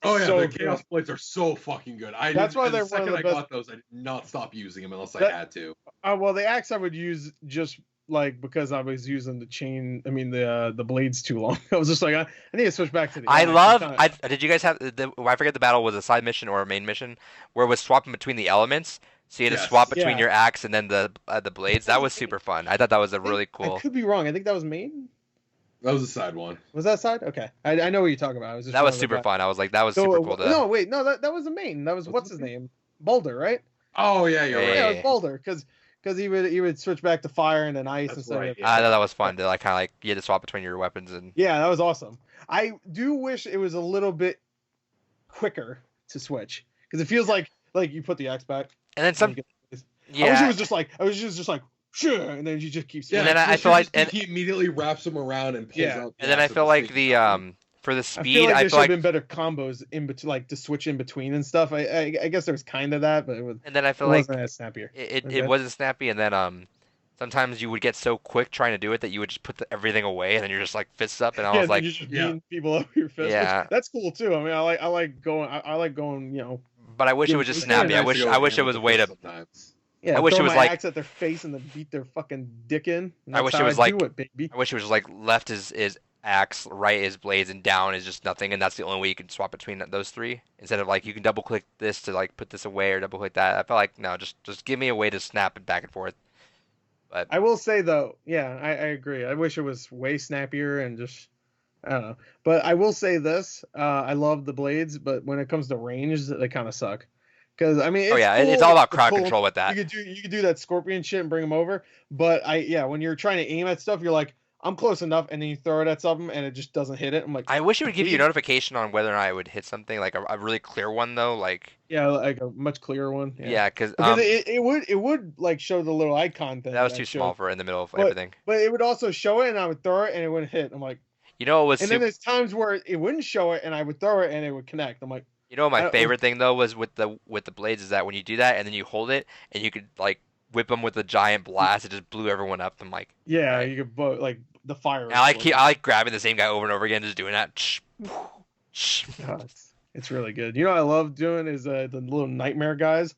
Oh yeah, so the Chaos Blades are so fucking good. That's why they're the second one of the I best. got those, I did not stop using them unless I had to. Well, the axe I would use just like because I was using the chain. I mean the blades too long. I was just like I need to switch back to the. Did you guys have I forget the battle was a side mission or a main mission where it was swapping between the elements. So you had to swap between your axe and then the blades. That was super fun. I thought that was a really cool. I could be wrong. I think that was main. That was a side one. Was that side? Okay, I know what you're talking about. That was super fun. I was like, that was super cool. No, wait, no, that was the main. That was what's his name? Boulder, right? Oh yeah, you're right. Yeah, it was Boulder because he would switch back to fire and then ice and stuff. Right, I thought that was fun to like kind of like you had to swap between your weapons and. Yeah, that was awesome. I do wish it was a little bit quicker to switch because it feels like you put the axe back and then some. Yeah. I wish it was just like sure, and then you just keep. Yeah, and then I feel like he immediately wraps them around and pulls out. And then I feel like the for the speed, I feel like there should have been better combos in between, like to switch in between and stuff. I guess there was kind of that, but it was. And then I feel like wasn't as snappier. It wasn't snappy, and then sometimes you would get so quick trying to do it that you would just put everything away, and then you're just like fists up, and I was like, you're just beating people up with your fists. Yeah, that's cool too. I mean, I like going, you know. But I wish it was just snappy. I wish it was a way to. Yeah, I wish it was like axe at their face and then beat their fucking dick in. I wish it was like baby. I wish it was like left is axe, right is blades, and down is just nothing, and that's the only way you can swap between those three. Instead of like you can double click this to like put this away or double click that. I felt like no, just give me a way to snap it back and forth. But I will say though, yeah, I agree. I wish it was way snappier and just I don't know. But I will say this: I love the blades, but when it comes to range, they kind of suck. Because I mean, it's all about crowd control with that. You could do that scorpion shit and bring them over. But when you're trying to aim at stuff, you're like, I'm close enough, and then you throw it at something, and it just doesn't hit it. I'm like, I wish it would give you a notification on whether or not I would hit something, like a really clear one though, like like a much clearer one. Yeah, because it would like show the little icon thing. That was too small for in the middle of everything. But it would also show it, and I would throw it, and it wouldn't hit. I'm like, you know, it was. And then there's times where it wouldn't show it, and I would throw it, and it would connect. I'm like. You know what my favorite thing though was with the blades is that when you do that and then you hold it and you could like whip them with a giant blast, it just blew everyone up. I'm like, yeah, right. You could like the fire. And I like grabbing the same guy over and over again, just doing that. It's really good. You know what I love doing is the little nightmare guys.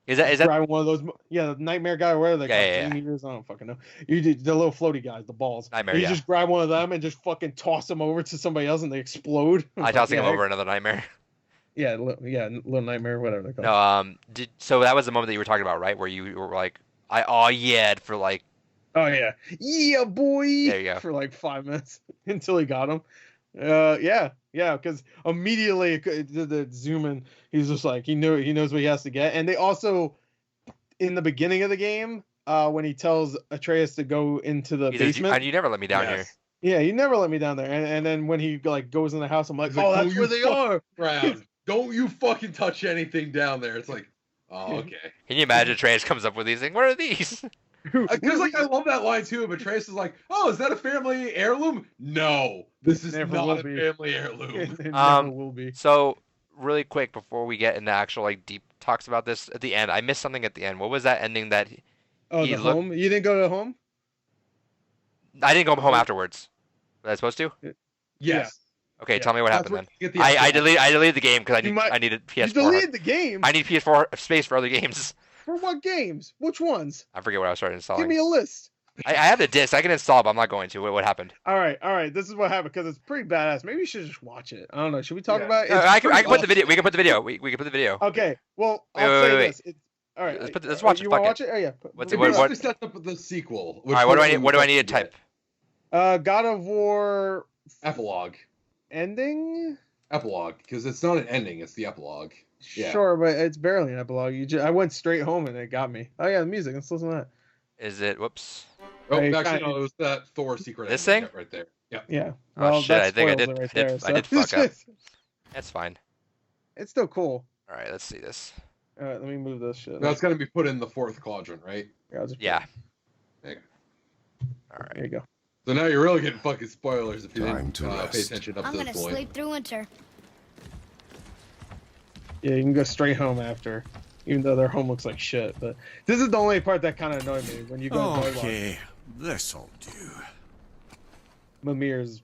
Is that grabbing one of those? Yeah, the nightmare guy. Where are they? Meters? I don't fucking know. You do the little floaty guys, the balls. Nightmare. You just grab one of them and just fucking toss them over to somebody else, and they explode. I tossing them over another nightmare. Yeah, little nightmare, whatever they call it. No, so that was the moment that you were talking about, right? Where you were like, for like. Oh yeah, boy. There you go. For like 5 minutes until he got him. Yeah, because immediately the zoom in, he's just like he knows what he has to get, and they also in the beginning of the game, when he tells Atreus to go into the basement, you never let me down here. Yeah, you never let me down there, and then when he like goes in the house, I'm like, that's where they are. Don't you fucking touch anything down there. It's like, oh, okay. Can you imagine Atreus comes up with these things? What are these? Because like I love that line too, but Atreus is like, oh, is that a family heirloom? No, this is not a family heirloom. It never will be. So really quick before we get into actual like deep talks about this at the end, I missed something at the end. What was that ending that? Home. You didn't go to home. I didn't go home afterwards. Was I supposed to? Yes. Okay, tell me what happened then. I deleted the game because I needed PS4. You deleted the game? I need PS4 space for other games. For what games? Which ones? I forget what I was starting installing. Give me a list. I have the disc. I can install, but I'm not going to. What happened? All right. This is what happened because it's pretty badass. Maybe you should just watch it. I don't know. Should we talk about it? I can put the video. We can put the video. We can put the video. Okay. Well, I'll say this. All right. Let's watch it. You want to watch it? Oh yeah. What sets up the sequel? All right. What do I need to type? God of War epilogue. Ending. Epilogue, because it's not an ending; it's the epilogue. Yeah. Sure, but it's barely an epilogue. I went straight home and it got me. Oh yeah, the music. Let's listen to that. Is it? Whoops. Oh, Hey, actually, kinda- no, it was that Thor secret This ending thing? right there. Yeah. Yeah. Oh Well, shit! that I think I spoils did. it right there. I did So fuck up. That's fine. it's still cool. All right, let's see this. All right, let me move this shit. Now it's gonna be put in the 4th quadrant, right? Yeah, I'll just put Yeah. There you go. All right. There you go. So now you're really getting fucking spoilers if you Time didn't to pay rest. attention up I'm to gonna this point. sleep through winter. Yeah, you can go straight home after, even though their home looks like shit. But this is the only part that kind of annoyed me when you go. Okay, this'll do. Mimir's.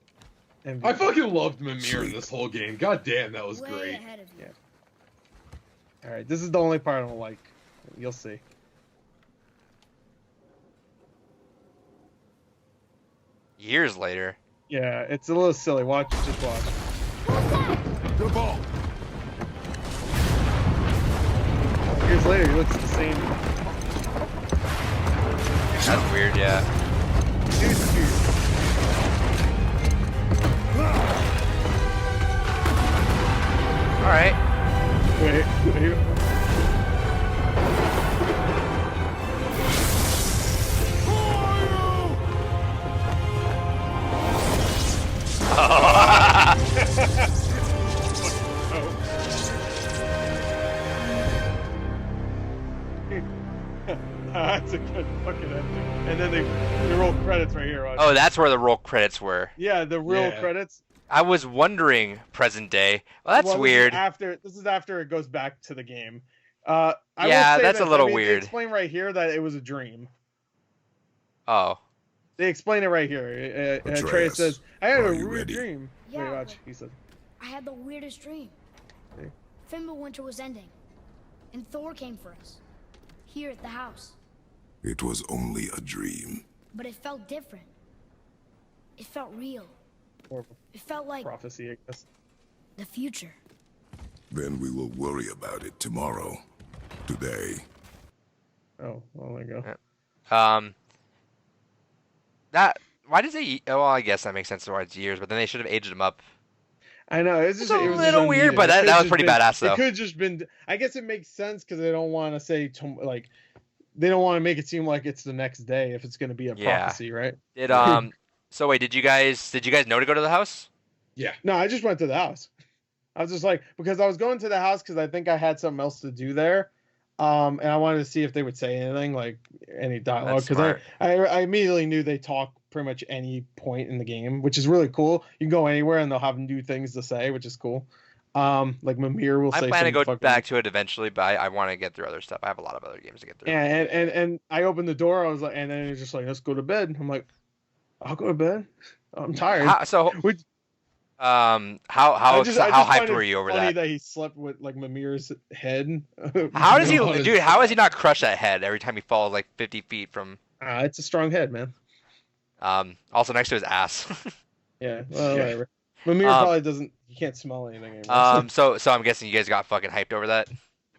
MVP. I fucking loved Mimir in Sleep. this whole game. God damn, that was Way great. ahead of you. Yeah. All right, this is the only part I don't like. You'll see. Years later. Yeah, it's a little silly. Watch, just watch. The ball. Years later, he looks the same. That's weird. Yeah. Dude's cute. All right. Wait. That's a good fucking ending. And then they roll credits right here. Watch. Oh, that's where the roll credits were. Yeah, the real Yeah. credits. I was wondering, present day. Well, that's Well, weird. This is after it goes back to the game. I will Yeah, say that's a this, little They weird. explain right here that it was a dream. Oh. They explain it right here. Atreus Atreus, says, "I had a are you weird ready?" dream." Yeah, Wait, watch. but- He said, I had the weirdest dream. Hey. Fimbulwinter was ending, and Thor came for us. Here at the house. It was only a dream. But it felt different. It felt real. or It felt like prophecy, I guess. the future. Then we will worry about it tomorrow. Today. Oh, well, there you go. That. Why does they? Oh, well, I guess that makes sense why it's years, but then they should have aged him up. I know it's just a it was little just weird, unneeded. but It that could've was just pretty been- badass, though. It could have just been. I guess it makes sense because they don't want to say like they don't want to make it seem like it's the next day if it's going to be a Yeah. prophecy, right? Did So wait, did you guys know to go to the house? Yeah. No, I just went to the house. I was just like because I was going to the house because I think I had something else to do there, and I wanted to see if they would say anything like any dialogue That's because smart. I immediately knew they talk pretty much any point in the game, which is really cool. You can go anywhere and they'll have new things to say, which is cool. Like Mimir will I say. plan to some go fucking- back to it eventually, but I want to get through other stuff. I have a lot of other games to get through. Yeah, and I opened the door. I was like, and then he's just like, let's go to bed. I'm like, I'll go to bed. I'm tired. Which- how I just how find hyped it were you over funny that? he slept with like Mimir's head. How does he, No, it's- dude? How does he not crush that head every time he falls like 50 feet from? It's a strong head, man. Also next to his ass. Yeah, well, Yeah. whatever. Mimir probably doesn't. He can't smell anything anymore. So I'm guessing you guys got fucking hyped over that.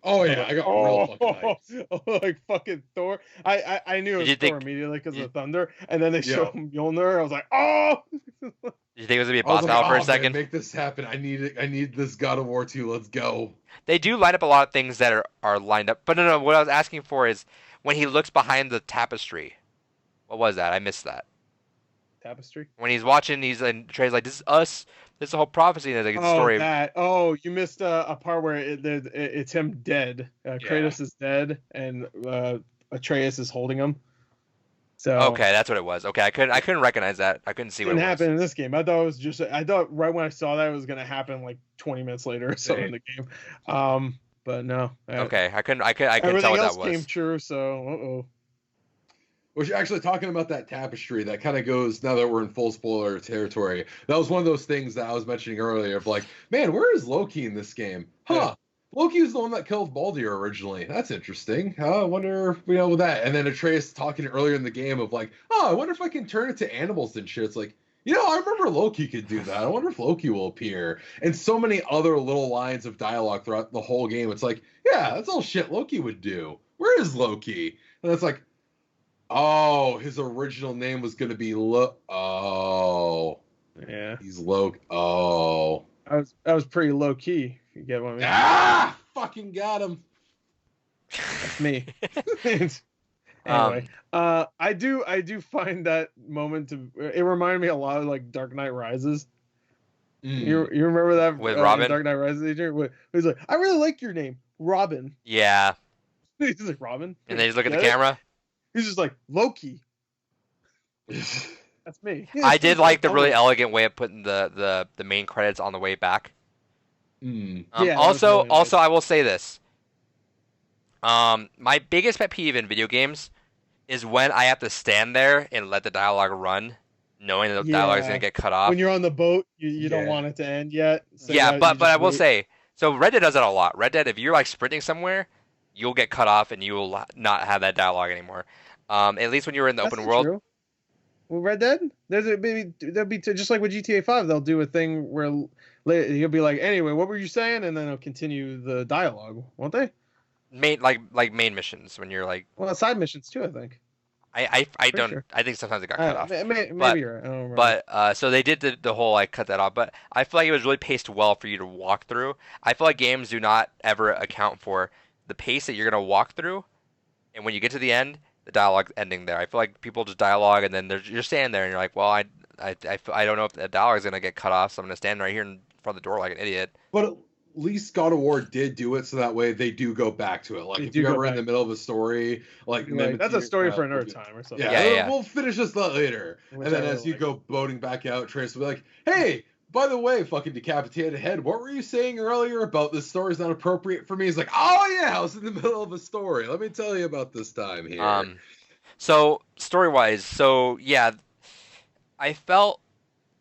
Oh yeah, I got real fucking hyped. Like fucking Thor. I knew it was Did you Thor think- immediately because of the thunder, and then they Yeah. showed him Mjolnir. I was like, oh. Did you think it was gonna be a I was boss like, battle for "Oh, a man, second? make this happen. I need it. I need this God of War 2. Let's go. They do line up a lot of things that are lined up. But no, what I was asking for is when he looks behind the tapestry. What was that? I missed that. Tapestry. When he's watching, Trey's like, "This is us. This is the whole prophecy." And it's like a story. That. Oh, you missed a part where it's him dead. Kratos is dead, and Atreus is holding him. So Okay, that's what it was. Okay, I couldn't recognize that. I couldn't see it what didn't it was. happen in this game. I thought it was just. I thought right when I saw that it was gonna happen like 20 minutes later or so in the game. But no. Okay, I couldn't tell Everything what else that was. came true. So Which actually talking about that tapestry, that kind of goes now that we're in full spoiler territory. That was one of those things that I was mentioning earlier of like, man, where is Loki in this game? Huh. Yeah. Loki is the one that killed Baldur originally. That's interesting. I wonder, with that. And then Atreus talking earlier in the game of like, oh, I wonder if I can turn it to animals and shit. It's like, I remember Loki could do that. I wonder if Loki will appear. And so many other little lines of dialogue throughout the whole game. It's like, yeah, that's all shit Loki would do. Where is Loki? And it's like, oh, his original name was going to be Oh, yeah, he's Loki. Oh. I was pretty low key you get what I mean. Ah, fucking got him. That's me. Anyway, I do find that moment it reminded me a lot of like Dark Knight Rises. You remember that with Robin? Dark Knight Rises? He's like, I really like your name, Robin. Yeah. He's like, Robin. And they just look at the camera. He's just like, Loki. That's me. I did like the really elegant way of putting the main credits on the way back. Yeah, also, really nice. I will say this. My biggest pet peeve in video games is when I have to stand there and let the dialogue run, knowing that the dialogue is going to get cut off. When you're on the boat, you don't want it to end yet. So but I will say, so Red Dead does that a lot. Red Dead, if you're like sprinting somewhere, you'll get cut off and you will not have that dialogue anymore. At least when you're in the open world. True. Well, Red Dead, there'll be just like with GTA 5, they'll do a thing where you'll be like, anyway, what were you saying, and then they'll continue the dialogue, won't they? Like main missions when you're like. Well, side missions too, I think. I don't. Sure. I think sometimes it got cut off. Maybe you're right. I don't remember. But so they did the whole like cut that off. But I feel like it was really paced well for you to walk through. I feel like games do not ever account for the pace that you're gonna walk through, and when you get to the end, the dialogue's ending there. I feel like people just dialogue and then you're standing there and you're like, well, I don't know if the dialogue's gonna get cut off, so I'm gonna stand right here in front of the door like an idiot. But at least God of War did do it so that way they do go back to it. Like if you're ever in the middle of a story, like that's a story for another time or something. Yeah. We'll finish this later. And then as you go boating back out, Trace will be like, hey, by the way, fucking decapitated head, what were you saying earlier about this story's not appropriate for me? He's like, oh yeah, I was in the middle of a story. Let me tell you about this time here. So story-wise, yeah, I felt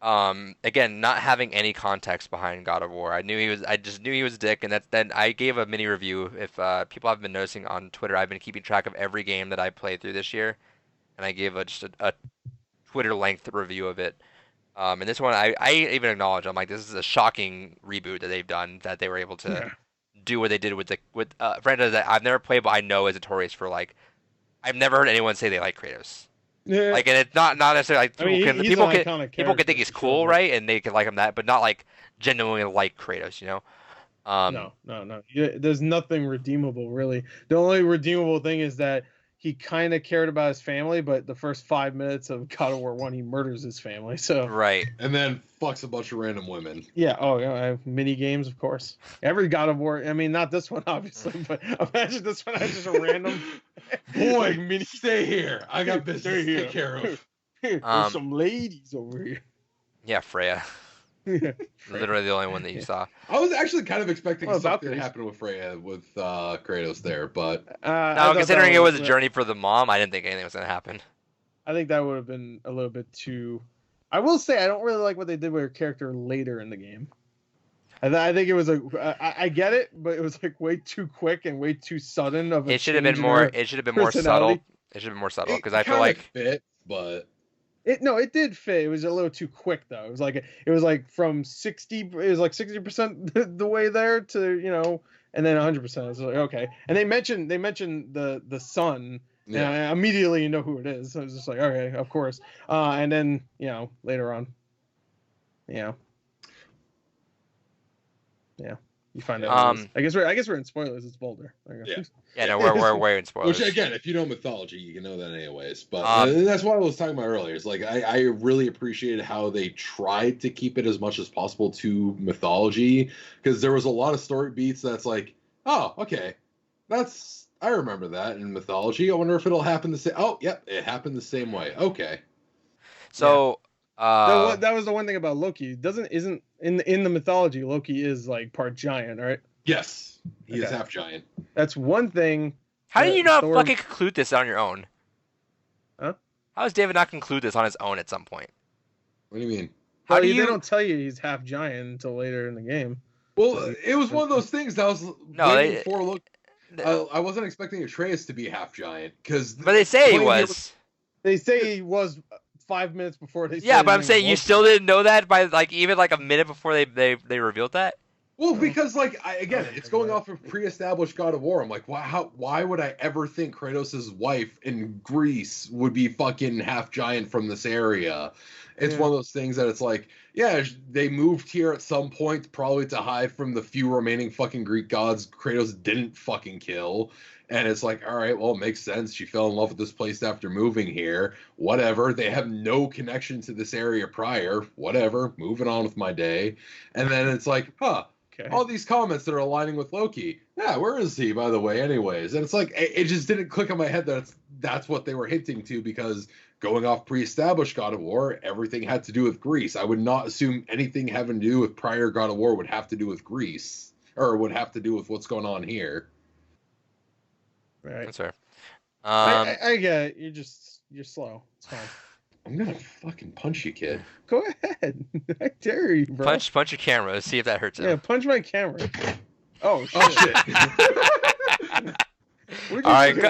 again not having any context behind God of War. I just knew he was a dick, and then I gave a mini review. If people have been noticing on Twitter, I've been keeping track of every game that I played through this year, and I gave just a Twitter length review of it. And this one, I even acknowledge, I'm like, this is a shocking reboot that they've done, that they were able to do what they did with franchise that I've never played, but I know is notorious for, like, I've never heard anyone say they like Kratos. Yeah. Like, and it's not necessarily like people can think he's cool, right? And they can like him but not like genuinely like Kratos, you know? No. There's nothing redeemable, really. The only redeemable thing is that he kind of cared about his family, but the first 5 minutes of God of War 1, he murders his family. So right, and then fucks a bunch of random women. Yeah. Oh, yeah. Mini games, of course. Every God of War. I mean, not this one, obviously, but imagine this one has just a random. Boy, mini, stay here. I got business to take care of. There's some ladies over here. Yeah, Freya. Literally the only one that you saw. I was actually kind of expecting something to happen with Freya with Kratos there, but no, considering it was a journey for the mom, I didn't think anything was going to happen. I think that would have been a little bit too. I will say I don't really like what they did with her character later in the game. I think it was I get it, but it was like way too quick and way too sudden. It should have been more. It should have been more subtle. It should have been more subtle because I feel like fit, but. It did fit. It was a little too quick though. It was like from 60. It was like 60% the way there to and then 100%. It was like okay. And they mentioned the son. Yeah. And I immediately know who it is. So I was just like okay, of course. And then later on, yeah. You find out. I guess we're in spoilers. It's Boulder. Yeah, no, we're in spoilers. Which again, if you know mythology, you can know that anyways. But that's what I was talking about earlier. It's like I really appreciated how they tried to keep it as much as possible to mythology, because there was a lot of story beats that's like, oh, okay, I remember that in mythology. I wonder if it'll happen the same. Oh, yep, it happened the same way. Okay. So. That was the one thing about Loki. Isn't in the mythology, Loki is like part giant, right? Yes, he is half giant. That's one thing. How do you not fucking conclude this on your own? Huh? How does David not conclude this on his own at some point? What do you mean? They don't tell you he's half giant until later in the game. Well, it was one of those things that I was waiting for. Look, I wasn't expecting Atreus to be half giant but they say he was. They say he was 5 minutes before they. Yeah, but I'm saying you still didn't know that by even a minute before they revealed that. Well, because it's going off of pre-established God of War. I'm like, why would I ever think Kratos' wife in Greece would be fucking half giant from this area? It's one of those things that it's like, Yeah, they moved here at some point, probably to hide from the few remaining fucking Greek gods Kratos didn't fucking kill. And it's like, all right, well, it makes sense. She fell in love with this place after moving here. Whatever. They have no connection to this area prior. Whatever. Moving on with my day. And then it's like, huh, Okay. all these comments that are aligning with Loki. Yeah, where is he, by the way, anyways? And it's like, it just didn't click on my head that that's what they were hinting to, because going off pre-established God of War, everything had to do with Greece. I would not assume anything having to do with prior God of War would have to do with Greece, or would have to do with what's going on here. Right. That's fair. I get it. You're slow. It's fine. I'm gonna fucking punch you, kid. Go ahead. I dare you, bro. Punch your camera. See if that hurts him. Yeah, punch my camera. Oh shit. Oh shit. Where'd All right, you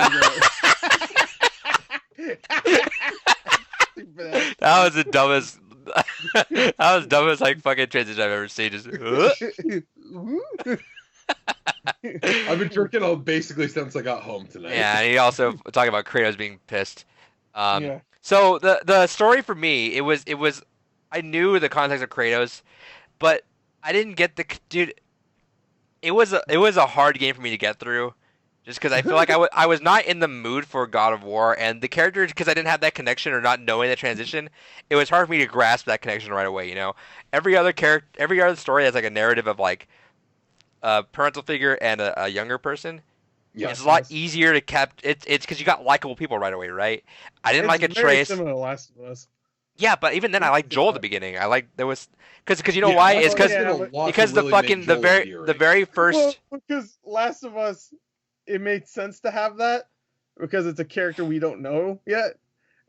that was the dumbest. That was dumbest like fucking transition I've ever seen. Just. I've been drinking basically since I got home tonight. Yeah, and he also talking about Kratos being pissed. Yeah. So the story for me, it was I knew the context of Kratos, but I didn't get the dude. It was a hard game for me to get through, just because I feel like I was not in the mood for God of War, and the characters, because I didn't have that connection or not knowing the transition, it was hard for me to grasp that connection right away. You know, every other story has like a narrative of like a parental figure and a younger person. Yes. It's a lot easier to it's because you got likable people right away, right? I didn't like Very Atreus. similar to Last of Us. Yeah, but even then, I liked Joel at the beginning. I like there was because you know Yeah, why? that's It's because been a lot because to the really fucking make the Joel very endearing. first. Well, because Last of Us, it made sense to have that because it's a character we don't know yet.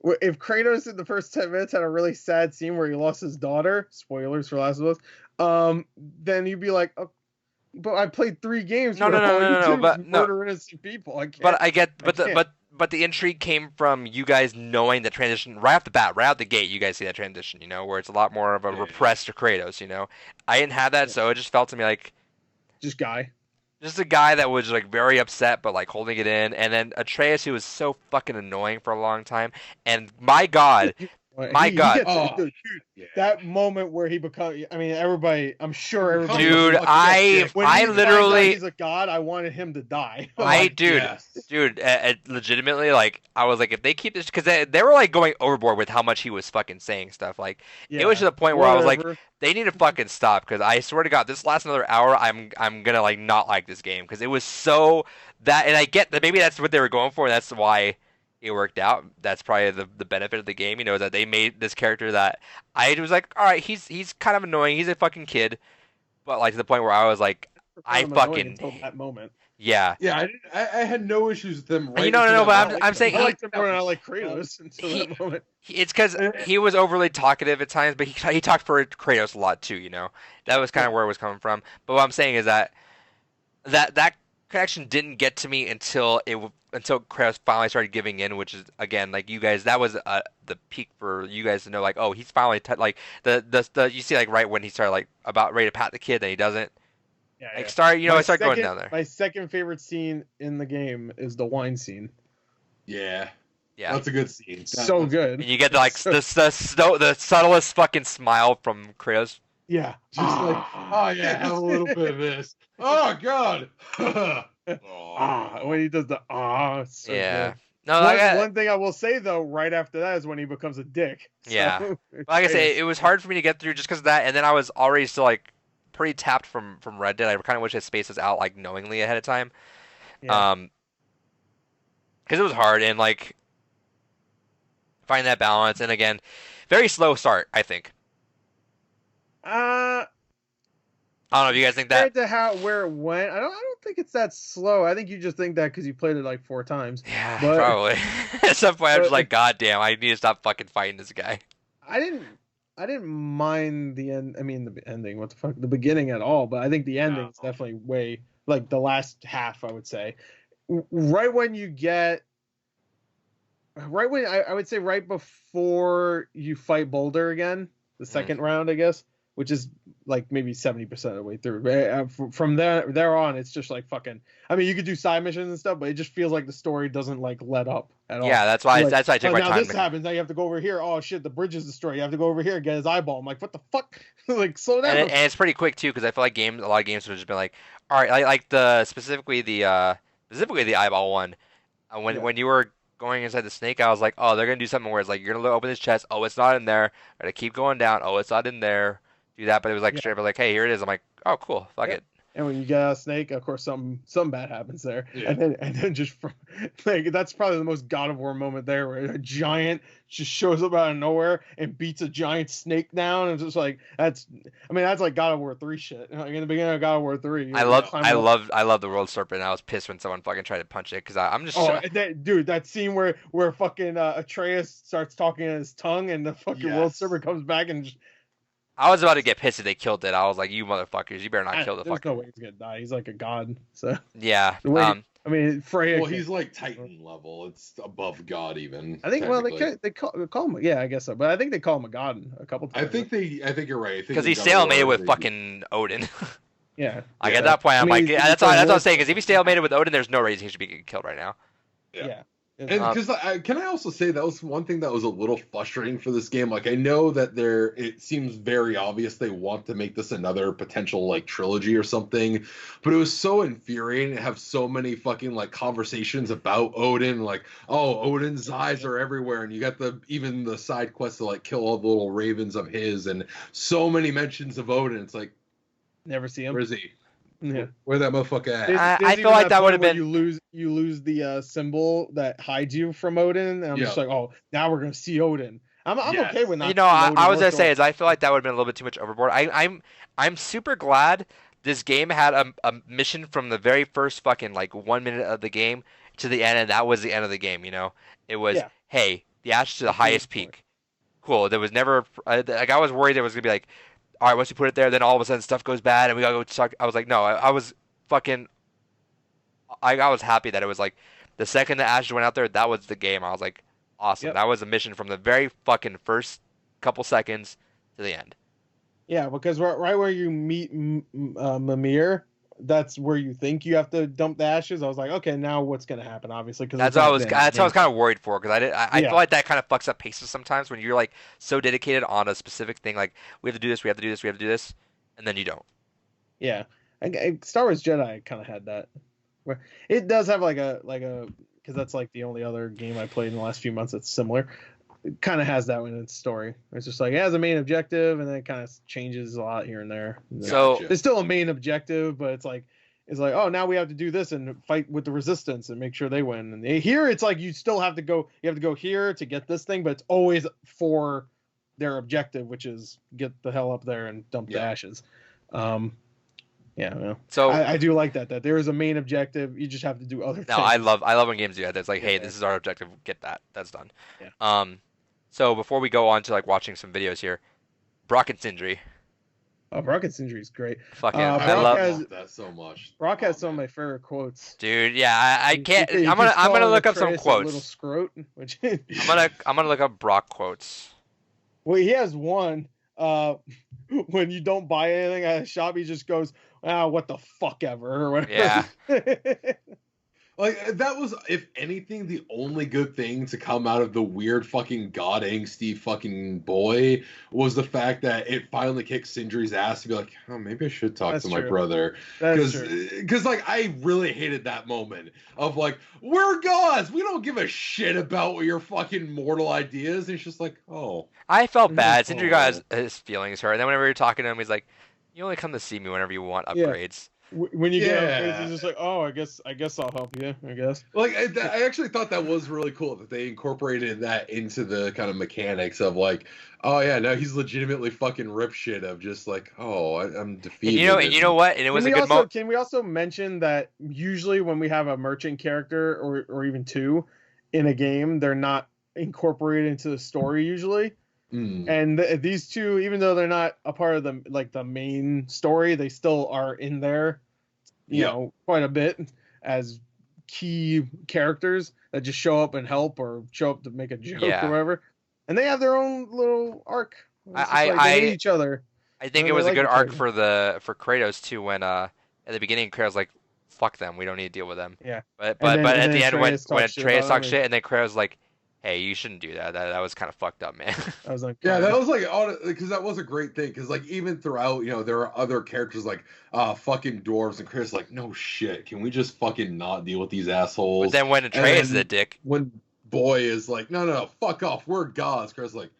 If Kratos in the first 10 minutes had a really sad scene where he lost his daughter, spoilers for Last of Us, then you'd be like, oh, but I played 3 games. No, but murder innocent people. But I get, but the intrigue came from you guys knowing the transition right off the bat, right out the gate. You guys see that transition, you know, where it's a lot more of a repressed Kratos. You know, I didn't have that, so it just felt to me like just a guy that was like very upset, but like holding it in, and then Atreus, who was so fucking annoying for a long time, and my God. Dude, that moment where he becomes, I mean, everybody, I'm sure everybody. Dude, I literally, he's a god. I wanted him to die. Legitimately, like, I was like, if they keep this, because they were like going overboard with how much he was fucking saying stuff. Like, it was to the point where I was like, they need to fucking stop, because I swear to God, this lasts another hour, I'm gonna like not like this game, because it was so that, and I get that maybe that's what they were going for, and that's why it worked out. That's probably the benefit of the game, you know, that they made this character that I was like, all right, he's kind of annoying, he's a fucking kid, but like to the point where I was like, I fucking until that moment. Yeah. Yeah, I had no issues with them. Right No, but I'm saying I liked him more than I like Kratos until that moment. It's because he was overly talkative at times, but he talked for Kratos a lot too. You know, that was kind of where it was coming from. But what I'm saying is that connection didn't get to me until Kratos finally started giving in, which is again like you guys. That was the peak for you guys to know, like, oh, he's finally like the you see like right when he started like about ready to pat the kid, then he doesn't. Yeah, like start going down there. My second favorite scene in the game is the wine scene. Yeah, yeah, that's a good scene. So good. And you get like the subtlest fucking smile from Kratos. Yeah, just like, oh yeah, have a little bit of this. Oh God. When he does the so yeah. Good. No, one thing I will say though, right after that is when he becomes a dick. Yeah, like I say, it was hard for me to get through just because of that, and then I was already still like pretty tapped from Red Dead. I kind of wish his space was out like knowingly ahead of time, because it was hard and like find that balance. And again, very slow start, I think. I don't know if you guys think that. Compared to where it went, I don't think it's that slow. I think you just think that because you played it like 4 times. Yeah, probably. At some point, I'm just like, God damn, I need to stop fucking fighting this guy. I didn't mind the end. I mean, the ending. What the fuck? The beginning at all. But I think the ending is definitely way like the last half. I would say, right when you get, right when I would say right before you fight Boulder again, the second round, I guess. which is like maybe 70% of the way through. From there on, it's just like fucking. I mean, you could do side missions and stuff, but it just feels like the story doesn't like let up at all. Yeah, that's why Like, I take my now time. this happens. Now you have to go over here. Oh shit, the bridge is destroyed. You have to go over here and get his eyeball. I'm like, what the fuck? Like, slow down. And it's pretty quick too, because I feel like a lot of games would just been like, all right, like specifically the eyeball one. When you were going inside the snake, I was like, oh, they're gonna do something where it's like you're gonna open this chest. Oh, it's not in there. Gotta keep going down. Oh, it's not in there. Do that, but it was like straight up like, hey, here it is. I'm like, oh, cool, fuck it. And when you get a snake, of course, some bad happens there. Yeah. And then just from, like, that's probably the most God of War moment there, where a giant just shows up out of nowhere and beats a giant snake down. And it's just like that's like God of War 3 shit. Like in the beginning of God of War 3. I love the world serpent. I was pissed when someone fucking tried to punch it because I'm just. Dude, that scene where fucking Atreus starts talking in his tongue and the fucking world serpent comes back and just. I was about to get pissed if they killed it. I was like, you motherfuckers, you better not kill the fucker. There's no way he's gonna die. He's like a god. So yeah. I mean, Freya. Well, he's like Titan level. It's above God even. I think. Well, they call him. Yeah, I guess so. But I think they call him a god a couple times. I think you're right. Because he's stalemated with fucking Odin. Yeah. Like at that point, I'm like, that's what I'm saying. Because if he's stalemated with Odin, there's no reason he should be getting killed right now. Yeah. And because can I also say that was one thing that was a little frustrating for this game. Like I know that it seems very obvious they want to make this another potential like trilogy or something, but it was so infuriating to have so many fucking like conversations about Odin. Like, oh, Odin's eyes are everywhere, and you got even the side quest to like kill all the little ravens of his, and so many mentions of Odin. It's like, never see him. Where is he? Yeah. Where that motherfucker at? I feel like that would have been. You lose the symbol that hides you from Odin, and I'm just like, oh, now we're gonna see Odin. I'm okay with not. You know, I was gonna say is I feel like that would have been a little bit too much overboard. I'm super glad this game had a mission from the very first fucking like 1 minute of the game to the end, and that was the end of the game. You know, it was hey, the Ash to the highest peak. Cool. There was never like I was worried there was gonna be like. All right, once you put it there, then all of a sudden stuff goes bad, and we gotta go talk. I was like, no, I was fucking. I was happy that it was like the second the Ashes went out there, that was the game. I was like, awesome. Yep. That was a mission from the very fucking first couple seconds to the end. Yeah, because right where you meet Mimir, that's where you think you have to dump the ashes. I was like, okay, now what's gonna happen? Obviously, because that's what I was kind of worried for, because I feel like that kind of fucks up paces sometimes when you're like so dedicated on a specific thing, like we have to do this, we have to do this, we have to do this, and then you don't. Yeah, Star Wars Jedi kind of had that. Where it does have like a because that's like the only other game I played in the last few months that's similar. It kind of has that in its story. It's just like it has a main objective, and then it kind of changes a lot here and there. So it's still a main objective, but it's like oh, now we have to do this and fight with the resistance and make sure they win. And here it's like you still have to go. You have to go here to get this thing, but it's always for their objective, which is get the hell up there and dump the ashes. Yeah, well, so I do like that there is a main objective. You just have to do other things. No, I love when games do that. It's like, hey, this is our objective. Get that. That's done. Yeah. So before we go on to like watching some videos here, Brock and Sindri. Oh, Brock and Sindri is great. Fucking, I love that so much. Brock has some of my favorite quotes. Dude, yeah, I can't. I'm gonna look up some quotes. Little scrote, which I'm gonna look up Brock quotes. Well, he has one. When you don't buy anything at a shop, he just goes, what the fuck ever, or whatever. Yeah. Like, that was, if anything, the only good thing to come out of the weird fucking god angsty fucking boy was the fact that it finally kicked Sindri's ass to be like, oh, maybe I should talk to my brother. Because, like, I really hated that moment of, like, we're gods! We don't give a shit about your fucking mortal ideas. And it's just like, oh. I felt bad. Sindri got his feelings hurt. And then whenever you're talking to him, he's like, you only come to see me whenever you want upgrades. When you get upgrades, it's just like, oh, I guess I'll help you. I guess. Like, I actually thought that was really cool that they incorporated that into the kind of mechanics of like, oh yeah, now he's legitimately fucking rip shit of just like, oh, I'm defeated. And you know what? And it was a good moment. Can we also mention that usually when we have a merchant character or even two in a game, they're not incorporated into the story usually. And these two, even though they're not a part of the main story, they still are in there, you know, quite a bit as key characters that just show up and help or show up to make a joke or whatever. And they have their own little arc. They hate each other. I think No, it was they a like good the arc trailer. for Kratos too. When at the beginning, Kratos like, "Fuck them, we don't need to deal with them." Yeah. But And at then the end, Atreus when talks shit about Atreus talks him. shit, and then Kratos like, "Hey, you shouldn't do that. That was kind of fucked up, man." I was like, Yeah, that was like, because that was a great thing. Because like even throughout, there are other characters like fucking dwarves and Chris like, no shit, can we just fucking not deal with these assholes? But then when And Atreus is then a dick, when Boy is like, no, fuck off, we're gods. Chris is like,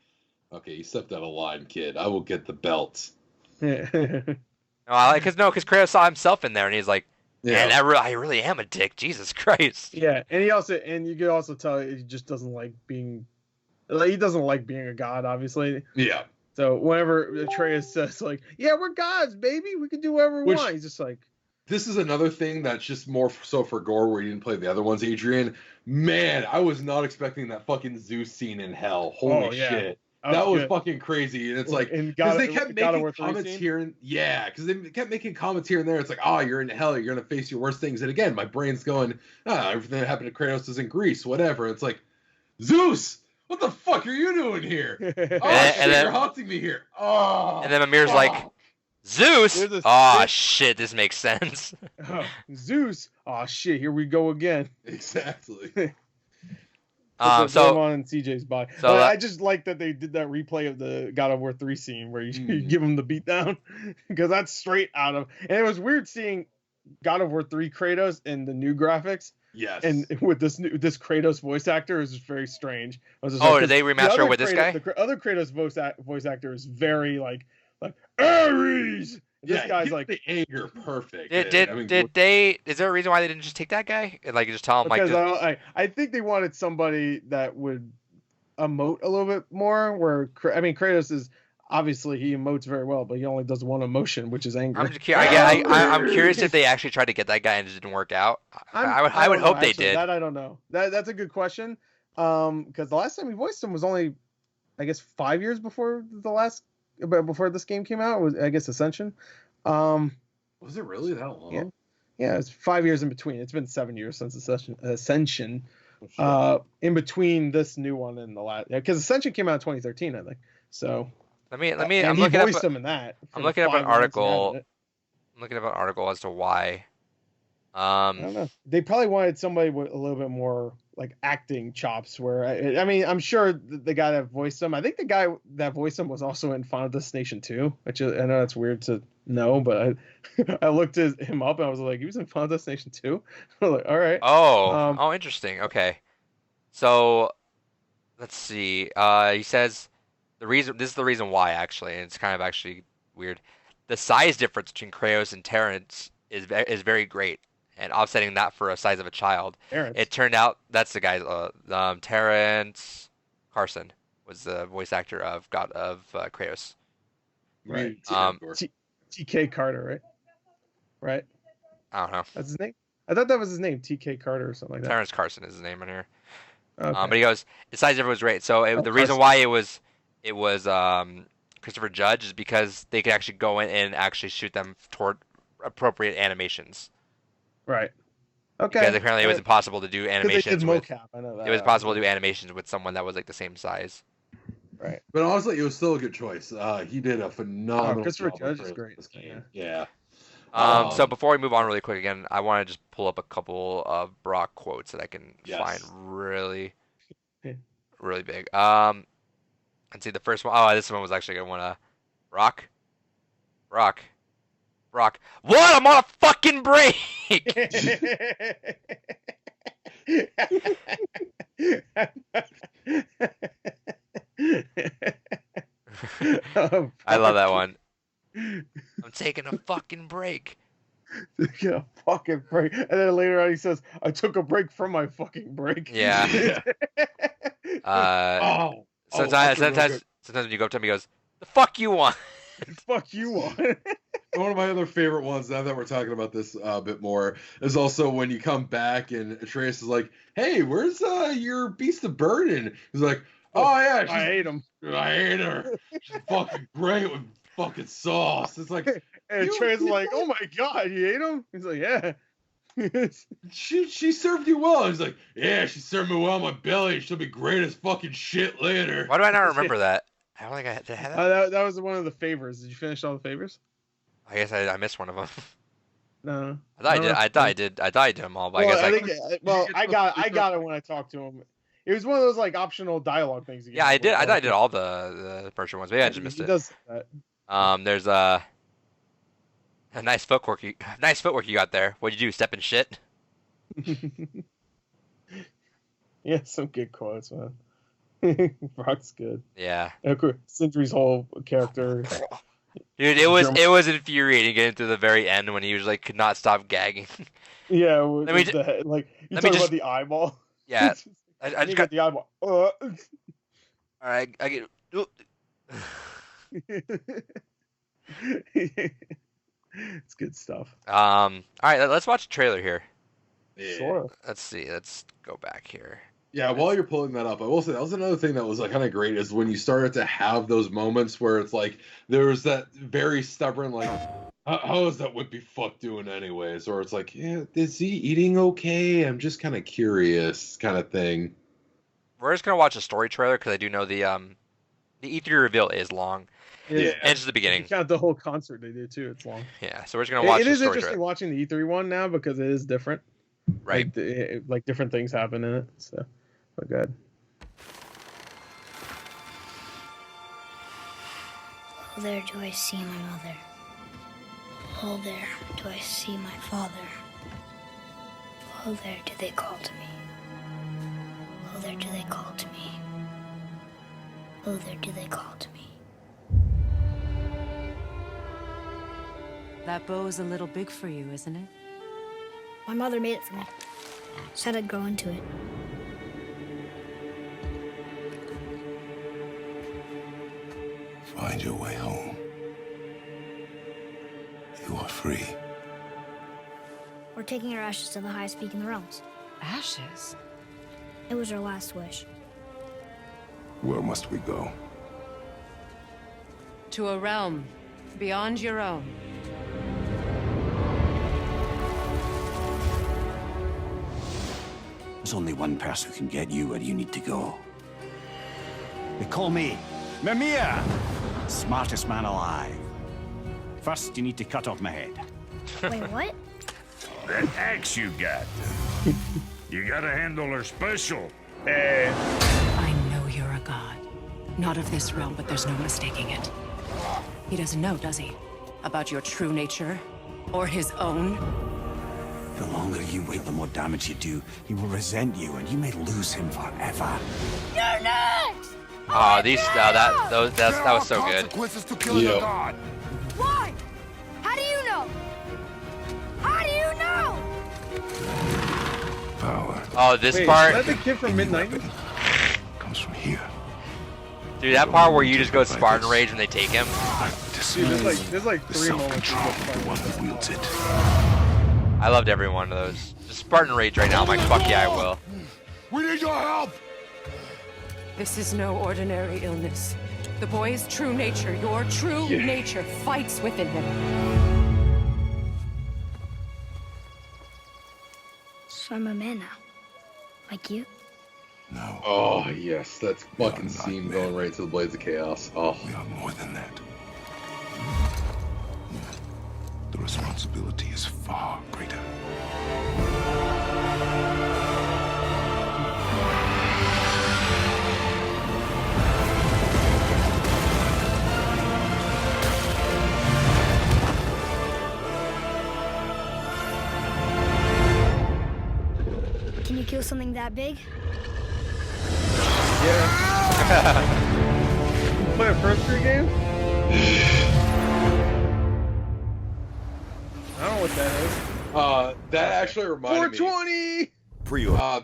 okay, you stepped out of line, kid. I will get the belts. yeah. because Kratos saw himself in there, and he's like, Yeah, "Man, I really am a dick. Jesus Christ." Yeah, and you could also tell he just doesn't like being, he doesn't like being a god, obviously. yeah. So whenever Atreus says like, "Yeah, we're gods, baby, we can do whatever we Which- want," he's just like, This is another thing that's just more so for Gore, where you didn't play the other ones, Adrian. Man, I was not expecting that fucking Zeus scene in hell. Holy Oh, yeah. shit. That was good. fucking crazy. And it's like, And because they kept God of making War 3 comments scene? here and because they kept making comments here and there. It's like, oh, you're in hell, you're gonna face your worst things. And again, my brain's going, everything that happened to Kratos is in Greece, whatever. It's like, Zeus, what the fuck are you doing here? Oh, And shit, then- you're haunting me here. Oh, And then Mimir's like, fuck. "Zeus? There's a Oh stick- shit, this makes sense." Zeus. Oh shit, here we go again. Exactly. So on in CJ's body. so But that- I just like that they did that replay of the God of War 3 scene where you Mhm. give him the beatdown because that's straight out of. And it was weird seeing God of War 3 Kratos in the new graphics Yes. and with this Kratos voice actor is very strange. I was just Oh, like, did they 'cause the remaster other with this Kratos- guy? The other Kratos voice actor is very like Ares. This yeah, guy's he like did the anger perfect. did they? Is there a reason why they didn't just take that guy and like just tell him like? because I think they wanted somebody that would emote a little bit more. Where Kratos is obviously he emotes very well, but he only does one emotion, which is anger. I'm just curious. I'm curious if they actually tried to get that guy and it didn't work out. I would don't hope know, they actually, did. That I don't know. That's a good question. Because the last time we voiced him was only, I guess, 5 years before this game came out. Was I guess Ascension. Was it really that long? Yeah, it's 5 years in between. It's been 7 years since Ascension. Oh, shit. In between this new one and the last, because Ascension came out in 2013, I think. So Let me. and I'm he looking up. voiced him in that. I'm looking up an 5 minutes he had article. in it. I'm looking up an article as to why. I don't know. They probably wanted somebody with a little bit more like acting chops. Where I mean, I'm sure the guy that voiced him. I think the guy that voiced him was also in Final Destination 2, which I know that's weird to know, but I looked him up and I was like, he was in Final Destination 2. I was like, all right. Oh, interesting. Okay, so let's see. He says this is the reason why actually, and it's kind of actually weird. The size difference between Kratos and Terrence is very great, and offsetting that for a size of a child. Terrence. It turned out that's the guy. Terrence Carson was the voice actor of Kratos. Right. Yeah, TK Carter, right? Right. I don't know. That's his name. I thought that was his name, TK Carter or something like that. Terrence Carson is his name in here. Okay. But he goes, the size difference was great. So the reason Carson. why it was Christopher Judge is because they could actually go in and actually shoot them toward appropriate animations. Right. Okay. Because apparently it was impossible to do 'Cause they animations did with. mocap. I know that. It was impossible to do animations with someone that was like the same size. Right. But honestly, it was still a good choice. He did a phenomenal Christopher job Judge with is great. this game. Yeah. So before we move on really quick again, I want to just pull up a couple of Brock quotes that I can find really, really big. Let's see, the first one. Oh, this one was actually a good one. Brock. What? I'm on a fucking break. I love that one. I'm taking a fucking break. Take a fucking break. And then later on he says, I took a break from my fucking break. Yeah. Sometimes Sometimes when you go up to him, he goes, "The fuck you want?" Fuck you on. one of my other favorite ones, now that we're talking about this a bit more, is also when you come back and Atreus is like, "Hey, where's your beast of burden?" He's like, "Oh yeah, I hate him. I hate her. She's fucking great with fucking sauce." It's like, And Trey's like, oh my god, you hate him? He's like, yeah. she served you well. He's like, "Yeah, she served me well in my belly. She'll be great as fucking shit later." Why do I not remember that? I don't think I had that. That was one of the favors. Did you finish all the favors? I guess I missed one of them. No. I thought I did them all, but Well, I guess I got it when I talked to him. It was one of those like optional dialogue things. Yeah, I did. I thought I did all the Persian ones. Maybe I just missed he it. Does that. There's a nice footwork. Nice footwork you got there. What'd you do? Step in shit? Yeah, some good quotes, man. Brock's good. Yeah. Sindri's whole character. Dude, it was infuriating getting to the very end when he was like could not stop gagging. Yeah, let me like you talking about the eyeball. Yeah, I just got the eyeball. All right, I get. It's good stuff. All right, let's watch a trailer here. Yeah. Sure. Let's see. Let's go back here. Yeah, while you're pulling that up, I will say that was another thing that was like kind of great is when you started to have those moments where it's like there was that very stubborn like, how is that wimpy fuck doing anyways? Or it's like, yeah, is he eating okay? I'm just kind of curious, kind of thing. We're just gonna watch a story trailer because I do know the E3 reveal is long. Yeah, and it's the beginning. You count the whole concert they did too. It's long. Yeah, so we're just gonna watch. It is the story interesting trailer. watching the E3 one now because it is different. Right. Like different things happen in it. So, but good. Oh, there do I see my mother. Oh, there do I see my father. Oh, there do they call to me. Oh, there do they call to me. Oh, there do they call to me. That bow's a little big for you, isn't it? My mother made it for me. Said I'd grow into it. Find your way home. You are free. We're taking our ashes to the highest peak in the realms. Ashes? It was our last wish. Where must we go? To a realm beyond your own. There's only one person who can get you where you need to go. They call me Mimir, smartest man alive. First, you need to cut off my head. Wait, what? That axe you got. You gotta handle her special. I know you're a god. Not of this realm, but there's no mistaking it. He doesn't know, does he? About your true nature? Or his own? The longer you wait, the more damage you do. He will resent you, and you may lose him forever. You're next! Oh, that was so good. Consequences to killing a god. Why? How do you know? How do you know? Power Oh, this Wait, part, is that the kid from Midnight? comes from here. dude, that part where you just go Spartan Rage when they take him. Dude, there's like The 3 moments. self-control of the one who wields it. I loved every one of those. Just Spartan Rage right now. I'm like, fuck yeah, I will. We need your help! This is no ordinary illness. The boy's true nature, your true nature, fights within him. So I'm a man now. Like you? No, Oh yes, that's fucking not scene men. going right to the Blades of Chaos. Oh. we are more than that. The responsibility is far greater. Can you kill something that big? Play a first 3 game? I don't know what that is. That actually reminded me. 420.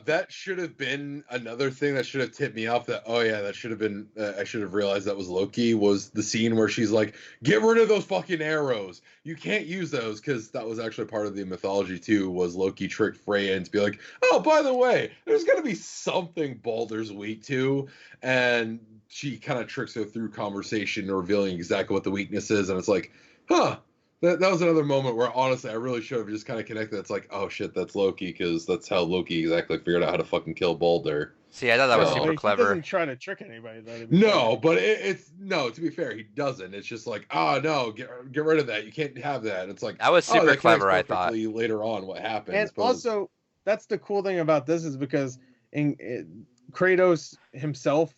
That should have been another thing that should have tipped me off that, oh yeah, that should have been, I should have realized that was Loki, was the scene where she's like, get rid of those fucking arrows. You can't use those, because that was actually part of the mythology too, was Loki tricked Freya into be like, oh, by the way, there's going to be something Baldur's weak to, and she kind of tricks her through conversation, revealing exactly what the weakness is, and it's like, huh. That was another moment where, honestly, I really should have just kind of connected. It's like, oh shit, that's Loki, because that's how Loki exactly figured out how to fucking kill Baldur. See, I thought that was No. super He clever. doesn't try to trick anybody. Though, No, but it's no. To be fair, he doesn't. It's just like, oh no, get rid of that. You can't have that. It's like That was oh, super that connects clever, I thought. perfectly later on what happens. And but also, that's the cool thing about this is because Kratos himself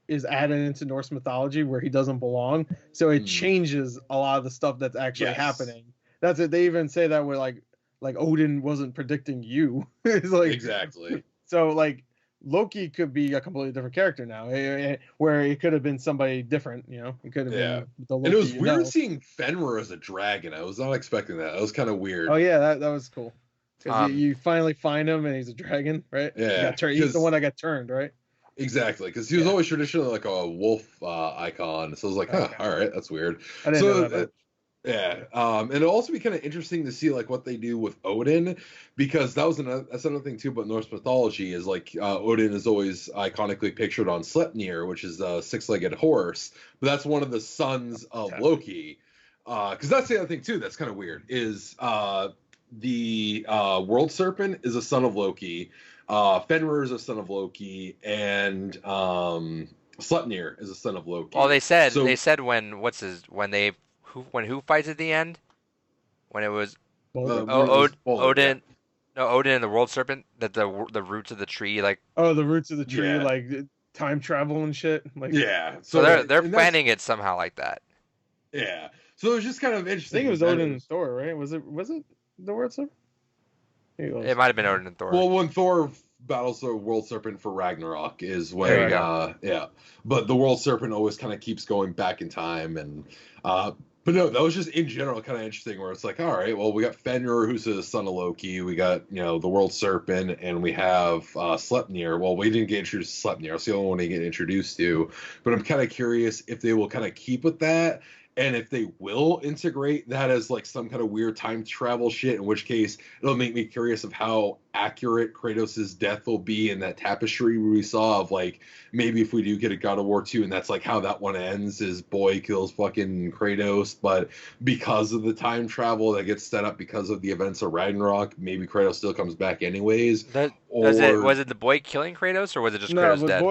is added into Norse mythology where he doesn't belong, so it changes a lot of the stuff that's actually happening. That's it. They even say that where like Odin wasn't predicting you. It's like exactly. So like Loki could be a completely different character now, where it could have been somebody different. You know, it could have been the Loki. And it was weird seeing Fenrir as a dragon. I was not expecting that. That was kind of weird. Oh yeah, that was cool. Because you finally find him and he's a dragon, right? Yeah, he's the one that got turned, right? Exactly, because he was always traditionally like a wolf icon. So I was like, huh, all right, that's weird. I didn't know that. Yeah, and it'll also be kind of interesting to see like what they do with Odin, because that's another thing too about Norse mythology is like Odin is always iconically pictured on Sleipnir, which is a six-legged horse, but that's one of the sons of Loki. Because that's the other thing too that's kind of weird is the World Serpent is a son of Loki, Fenrir is a son of Loki, and Sleipnir is a son of Loki. Well, they said when who fights at the end? When it was Odin. No, Odin and the World Serpent. That the roots of the tree, like the roots of the tree, like time travel and shit. Like so they're planning it somehow like that. Yeah. So it was just kind of interesting. I think it was Odin and Thor, right? Was it the World Serpent? It might have been Odin and Thor. Well, when Thor battles the World Serpent for Ragnarok is when but the World Serpent always kind of keeps going back in time and but no, that was just in general kind of interesting where it's like, all right, well, we got Fenrir, who's the son of Loki, we got, the World Serpent, and we have Sleipnir. Well, we didn't get introduced to Sleipnir. It's the only one to get introduced to. But I'm kind of curious if they will kind of keep with that, and if they will integrate that as like some kind of weird time travel shit, in which case it'll make me curious of how accurate Kratos' death will be in that tapestry we saw of like maybe if we do get a God of War 2 and that's like how that one ends is boy kills fucking Kratos, but because of the time travel that gets set up because of the events of Ragnarok, maybe Kratos still comes back anyways. Was it the boy killing Kratos or was it just Kratos dead?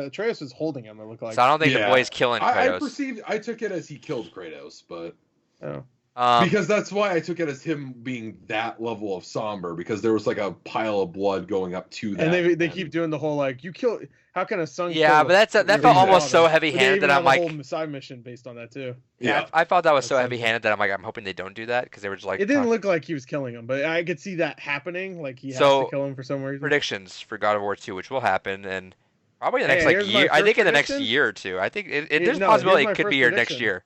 Atreus was holding him, it looked like. So I don't think the boy's killing Kratos. I took it as he killed Kratos, but Oh. Because that's why I took it as him being that level of somber, because there was like a pile of blood going up to that. And they keep doing the whole like, you kill. How can a son? Yeah, but that felt almost so heavy-handed that I'm like. Whole side mission based on that too. Yeah, I thought that was so heavy-handed that I'm hoping they don't do that because they were just like. It didn't look like he was killing him, but I could see that happening. Like he has to kill him for some reason. Predictions for God of War 2, which will happen, and probably the next year. I think in the next year or two. I think there's a possibility it could be here next year.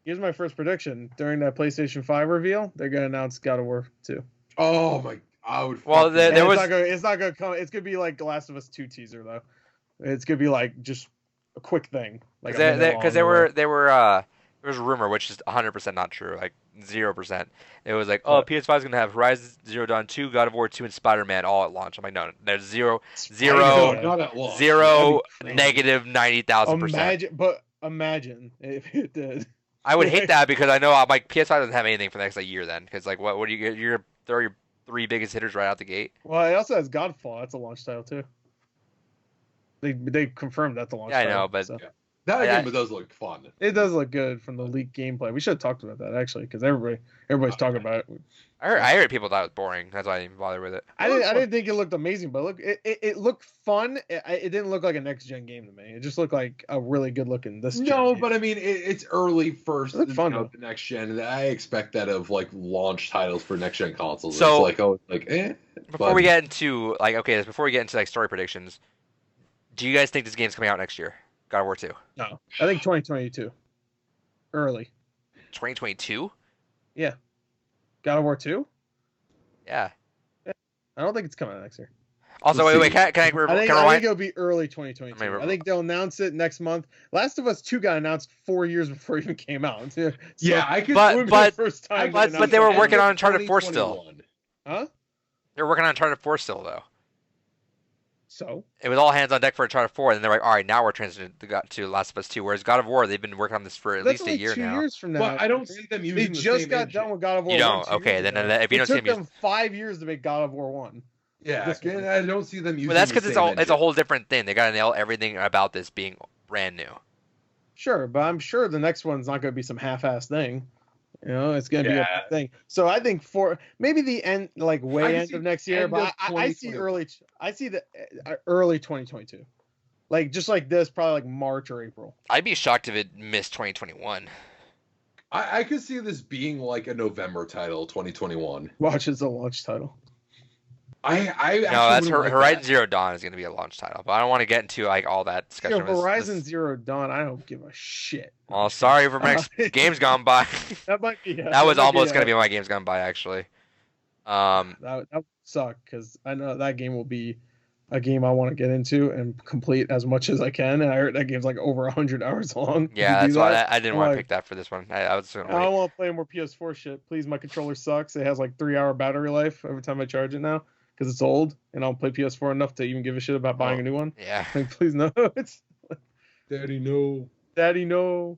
Here's my first prediction. During that PlayStation 5 reveal, they're gonna announce God of War 2. Oh my! I would. Well, it's not gonna come. It's gonna be like The Last of Us 2 teaser though. It's gonna be like just a quick thing. Like because there was a rumor, which is 100% not true, like 0%. It was like, PS5 is gonna have Horizon Zero Dawn 2, God of War 2, and Spider-Man all at launch. I'm like, no, there's zero, negative 90,000%. Imagine if it did. I would hate that because I know like PS5 doesn't have anything for the next year then, because like what do you get? You're throw your 3 biggest hitters right out the gate. Well, it also has Godfall. That's a launch title too. They confirmed that's a launch title. Yeah, I know, but that game does look fun. It does look good from the leaked gameplay. We should have talked about that actually, because everybody's talking about it. I heard people thought it was boring. That's why I didn't bother with it. I didn't think it looked amazing, but look, it looked fun. It didn't look like a next gen game to me. It just looked like a really good looking game. But I mean, it's early first. It looked fun, the next gen. And I expect that of like launch titles for next gen consoles. So it's before we get into story predictions, do you guys think this game's coming out next year? God of War 2? No, I think 2022. Early. 2022? Yeah. God of War 2? Yeah. I don't think it's coming out next year. Also, wait, can I I think it'll be early 2022. I think they'll announce it next month. Last of Us 2 got announced 4 years before it even came out. So, I could. But they were working on Uncharted 4 still. Huh? They were working on Uncharted 4 still, though. So? It was all hands on deck for Uncharted 4, and then they're like, all right, now we're transitioning to Last of Us 2. Whereas God of War, they've been working on this for at least a year now. 2 years from now. But I don't see them using They just got done with God of War. You don't? Okay, then if you don't see them it took them 5 years to make God of War 1. Yeah, again, I don't see them using. But that's because it's a whole different thing. They gotta nail everything about this being brand new. Sure, but I'm sure the next one's not going to be some half-ass thing. You know, it's going to be a Yeah. big thing. So I think for maybe the end, like way end of next year, end but of I see 2021. I see the early 2022, like just like this, probably like March or April. I'd be shocked if it missed 2021. I could see this being like a November title, 2021. Watch it's a launch title. I actually No, that's wouldn't like Horizon that. Zero Dawn is gonna be a launch title, but I don't want to get into like all that discussion. You know, This- Horizon this- Zero Dawn, I don't give a shit. Well, sorry for my next games gone by. That might be. That was almost gonna be my games gone by actually. That would suck because I know that game will be a game I want to get into and complete as much as I can. And I heard that game's like over 100 hours long. Yeah, that's why I didn't I'm want to like, pick that for this one. I was gonna I don't wait. want to play more PS4 shit. Please, my controller sucks. It has like 3-hour battery life every time I charge it now because it's old and I don't play PS4 enough to even give a shit about buying a new one. Yeah. Like, please no. It's Daddy, no. Daddy, no.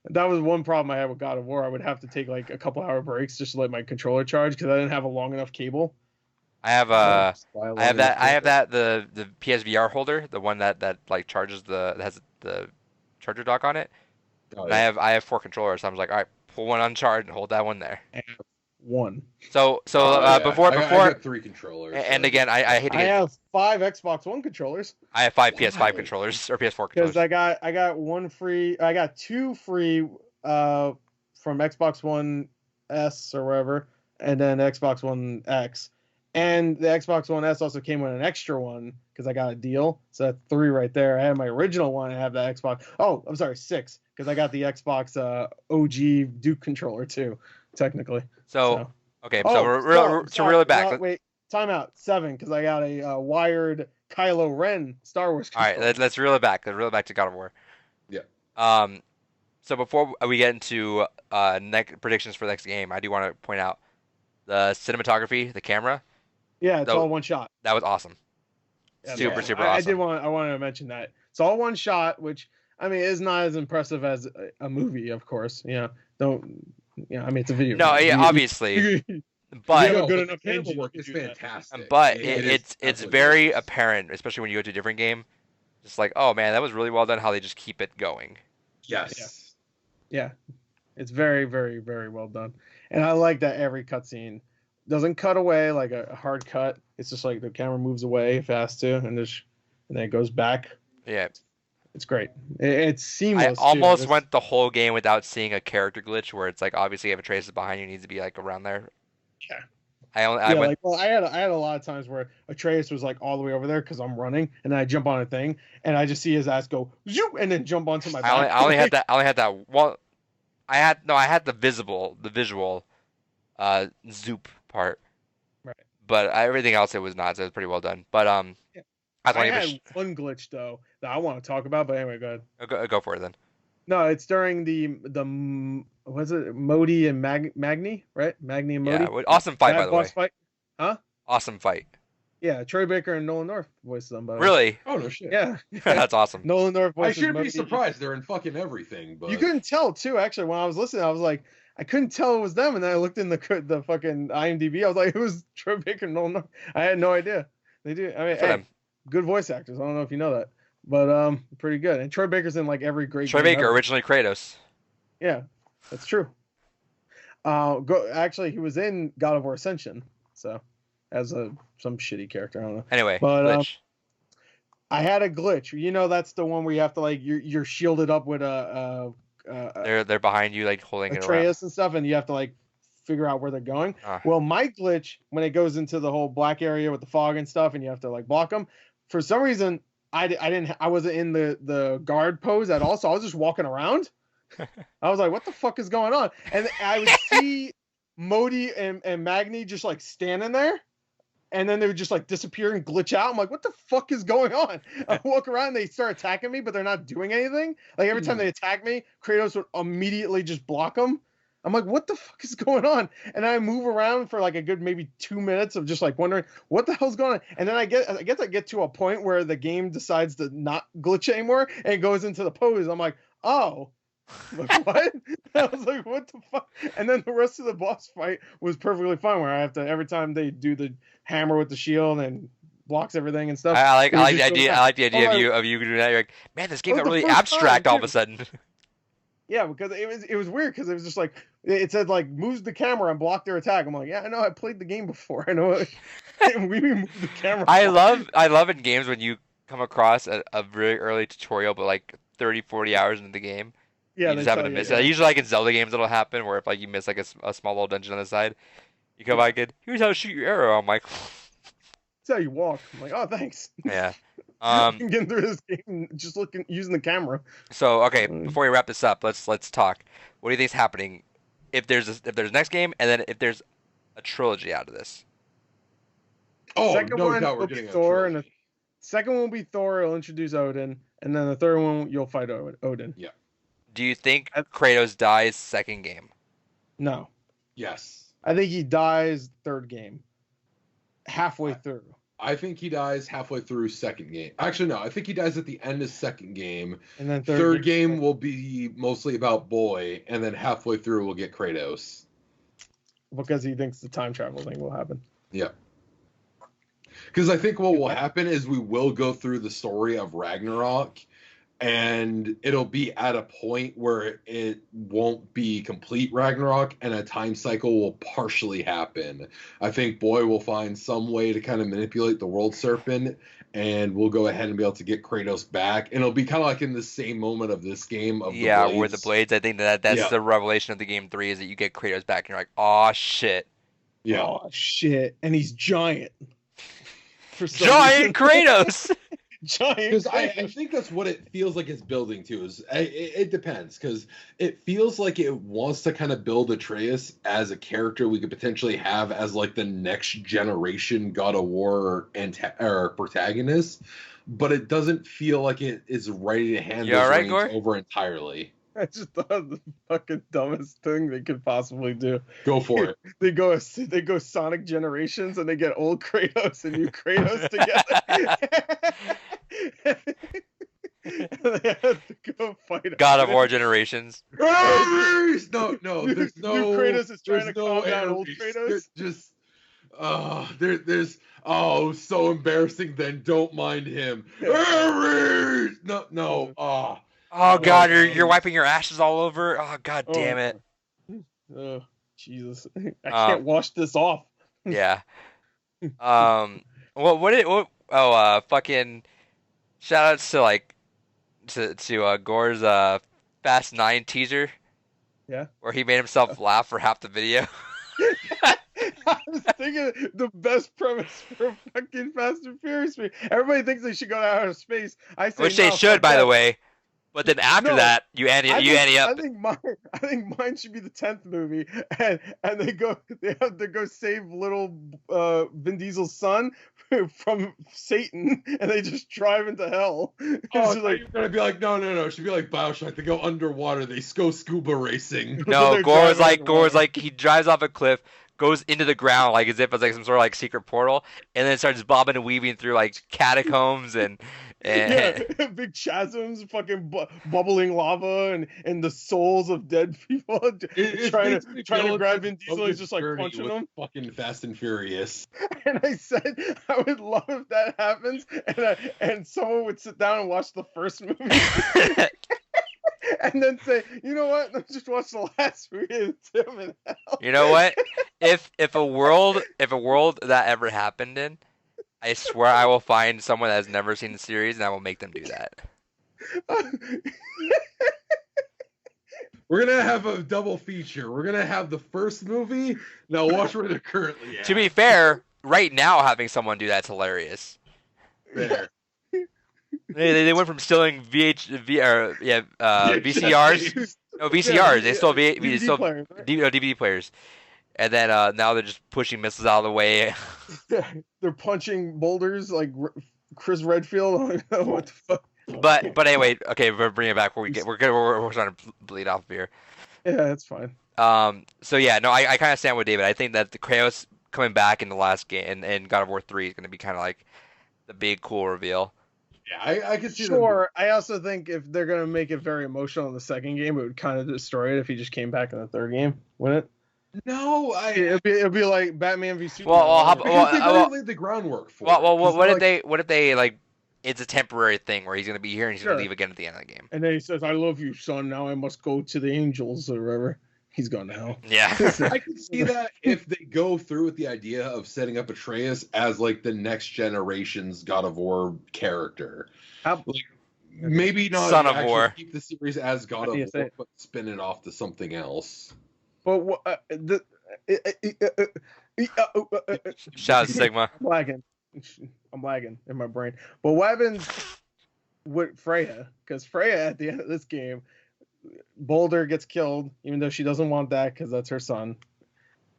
That was one problem I had with God of War. I would have to take like a couple hour breaks just to let my controller charge because I didn't have a long enough cable. I have the PSVR holder, the one that like charges that has the charger dock on it. Oh, And yeah. I have 4 controllers, so I was like, all right, pull one on charge and hold that one there. One. So Yeah. before I got 3 controllers. and so- again, I hate to I get have 5 Xbox One controllers. I have 5 PS5 controllers or PS4 Because controllers. I got 2 free from Xbox One S or wherever, and then Xbox One X. And the Xbox One S also came with an extra one because I got a deal. So that's 3 right there. I had my original one. I have the Xbox. Oh, I'm sorry, 6 because I got the Xbox OG Duke controller too, technically. So okay, Oh, so we're sorry, reel it back. no, wait, time out. 7 because I got a wired Kylo Ren Star Wars All controller. right, let's reel it back. Let's reel it back to God of War. Yeah. So before we get into predictions for the next game, I do want to point out the cinematography, the camera. Yeah, it's So- all one shot. That was awesome. Yeah, Super man. awesome. I wanted to mention that it's all one shot, which I mean is not as impressive as a movie, of course. I mean it's a video. No, game. yeah, obviously, You but have a No, good the enough camera engine work to is do that. fantastic. but It it's is it's absolutely very gorgeous. apparent, especially when you go to a different game. Just like, oh man, that was really well done. How they just keep it going. Yes. Yeah, it's very, very, very well done, and I like that every cutscene doesn't cut away like a hard cut. It's just like the camera moves away if it has to, and then it goes back. Yeah, It's great. It's I seamless. almost too. went the whole game without seeing a character glitch where it's like obviously if Atreus is behind you, it needs to be like around there. Yeah. I went. I had a lot of times where Atreus was like all the way over there because I'm running, and then I jump on a thing, and I just see his ass go zoop, and then jump onto my back. I only had that. I only had that. Well, I had the visual zoop part. Right. But everything else it was not. So it was pretty well done. But Yeah. I thought I you had one glitch though that I want to talk about, but anyway, go ahead. go for it then. No, it's during the was it Modi and Magni, right? Magni and Modi. Yeah, awesome fight That by the way. boss fight. Huh? Awesome fight. Yeah, Troy Baker and Nolan North voices them. By the way. Really? Oh no shit. Yeah. That's awesome. Nolan North I voices shouldn't be Modi. surprised. They're in fucking everything. But You couldn't tell too. Actually, when I was listening, I was like, I couldn't tell it was them, and then I looked in the fucking IMDb. I was like, who's Troy Baker and Nolan North? I had no idea. They do. I mean, For them. good voice actors. I don't know if you know that, but pretty good. And Troy Baker's in like every great. Troy game Baker, ever. originally Kratos. Yeah, that's true. Actually, he was in God of War Ascension, so as some shitty character. I don't know. Anyway, But, glitch. I had a glitch. You know, that's the one where you have to like you're shielded up with a They're behind you, like holding it around. Atreus and stuff, and you have to like figure out where they're going. Ah. Well, my glitch when it goes into the whole black area with the fog and stuff, and you have to like block them. For some reason, I wasn't in the guard pose at all, so I was just walking around. I was like, what the fuck is going on? And I would see Modi and Magni just like standing there, and then they would just like disappear and glitch out. I'm like, what the fuck is going on? I walk around, they start attacking me, but they're not doing anything. Like every time they attack me, Kratos would immediately just block them. I'm like, what the fuck is going on? And I move around for like a good maybe 2 minutes of just like wondering what the hell's going on. And then I get to a point where the game decides to not glitch anymore and it goes into the pose. I'm like, oh, Like, what? I was like, what the fuck? And then the rest of the boss fight was perfectly fine, where I have to, every time they do the hammer with the shield and blocks everything and stuff. I like it would the just go idea. back. I like the idea Oh, of you doing that. You're like, man, this game That got was the really first time, abstract all of too. a sudden. Yeah, because it was weird because it was just like it said like moves the camera and block their attack. I'm like, yeah, I know, I played the game before. I know we move the camera. I love in games when you come across a really early tutorial, but like 30, 40 hours into the game, Yeah, you they just happen tell to you, miss yeah. it. Usually, like in Zelda games, it'll happen where if like you miss like a small little dungeon on the side, you come back and here's how to shoot your arrow. I'm like, That's how you walk. I'm like, oh, thanks. yeah. I'm getting through this game just using the camera. So okay, before we wrap this up, let's talk. What do you think's happening if there's a next game, and then if there's a trilogy out of this? Oh, Second no one doubt we're will be getting a Thor, and trilogy. the second one will be Thor. It'll introduce Odin, and then the third one you'll fight Odin. Yeah. Do you think Kratos dies second game? No, Yes. I think he dies third game, halfway through. I think he dies halfway through second game. Actually, no. I think he dies at the end of second game. And then Third game will be mostly about Boy, and then halfway through we'll get Kratos. because he thinks the time travel thing will happen. Yeah. Because I think what will happen is we will go through the story of Ragnarok, and it'll be at a point where it won't be complete Ragnarok, and a time cycle will partially happen. I think Boy will find some way to kind of manipulate the World Serpent, and we'll go ahead and be able to get Kratos back. And it'll be kind of like in the same moment of this game of the blades. Where the blades. I think that's the revelation of the game 3 is that you get Kratos back, and you're like, oh shit. Yeah. Oh shit! And he's giant. Giant Kratos. Giant. Because I think that's what it feels like it's building to. It depends, because it feels like it wants to kind of build Atreus as a character we could potentially have as like the next generation God of War or protagonist, but it doesn't feel like it is ready to hand those reins over entirely. I just thought of the fucking dumbest thing they could possibly do. Go for it. They go Sonic Generations and they get old Kratos and new Kratos together. They have to go fight God of War Generations. No, there's no. New Kratos is trying to calm down Ares. old Kratos. Just, there's so embarrassing. Then don't mind him. Ares! No. Oh god, you're wiping your ashes all over. Oh god damn it. Oh Jesus, I can't wash this off. Yeah. Fucking shout outs to like to Gore's Fast 9 teaser. Yeah. Where he made himself laugh for half the video. I was thinking the best premise for a fucking Fast and Furious movie. Everybody thinks they should go to outer space. I say Which they should, by the way. But then after that, you ante up. I think mine should be the 10th movie, and they have to go save little Vin Diesel's son from Satan, and they just drive into hell. Oh, so you're gonna be like, no. It should be like BioShock. They go underwater. They go scuba racing. No, Gore's like he drives off a cliff, goes into the ground like as if it's like some sort of like secret portal, and then starts bobbing and weaving through like catacombs and big chasms, fucking bubbling lava, and the souls of dead people trying to grab Vin Diesel. He's just like punching them. Fucking Fast and Furious. And I said I would love if that happens, and someone would sit down and watch the first movie. And then say, you know what? Let's just watch the last movie and Tim in hell. You know what? If a world that ever happened in, I swear I will find someone that has never seen the series and I will make them do that. We're gonna have a double feature. We're gonna have the first movie. Now watch where they're currently at. To be fair, right now having someone do that's hilarious. There. They went from stealing VCRs. No, VCRs. They stole DVD players. And then now they're just pushing missiles out of the way. They're punching boulders like Chris Redfield. What the fuck? But anyway, okay, we're bringing it back. We're starting to bleed off here. Yeah, that's fine. So yeah, no, I kind of stand with David. I think that the Kratos coming back in the last game and God of War 3 is going to be kind of like the big cool reveal. Yeah, I can see Sure. I also think if they're gonna make it very emotional in the second game, it would kind of destroy it if he just came back in the third game, wouldn't it? No, It'd be like Batman v Superman. because they've already laid the groundwork for it. What if they like? It's a temporary thing where he's gonna be here and he's gonna leave again at the end of the game. And then he says, "I love you, son. Now I must go to the angels or whatever." He's gone to hell. Yeah. I can see that if they go through with the idea of setting up Atreus as like the next generation's God of War character. Like, maybe not Son of War. Keep the series as God of War, but spin it off to something else. But shout out Sigma. I'm lagging in my brain. But what happens with Freya? Because Freya at the end of this game, Boulder gets killed, even though she doesn't want that because that's her son.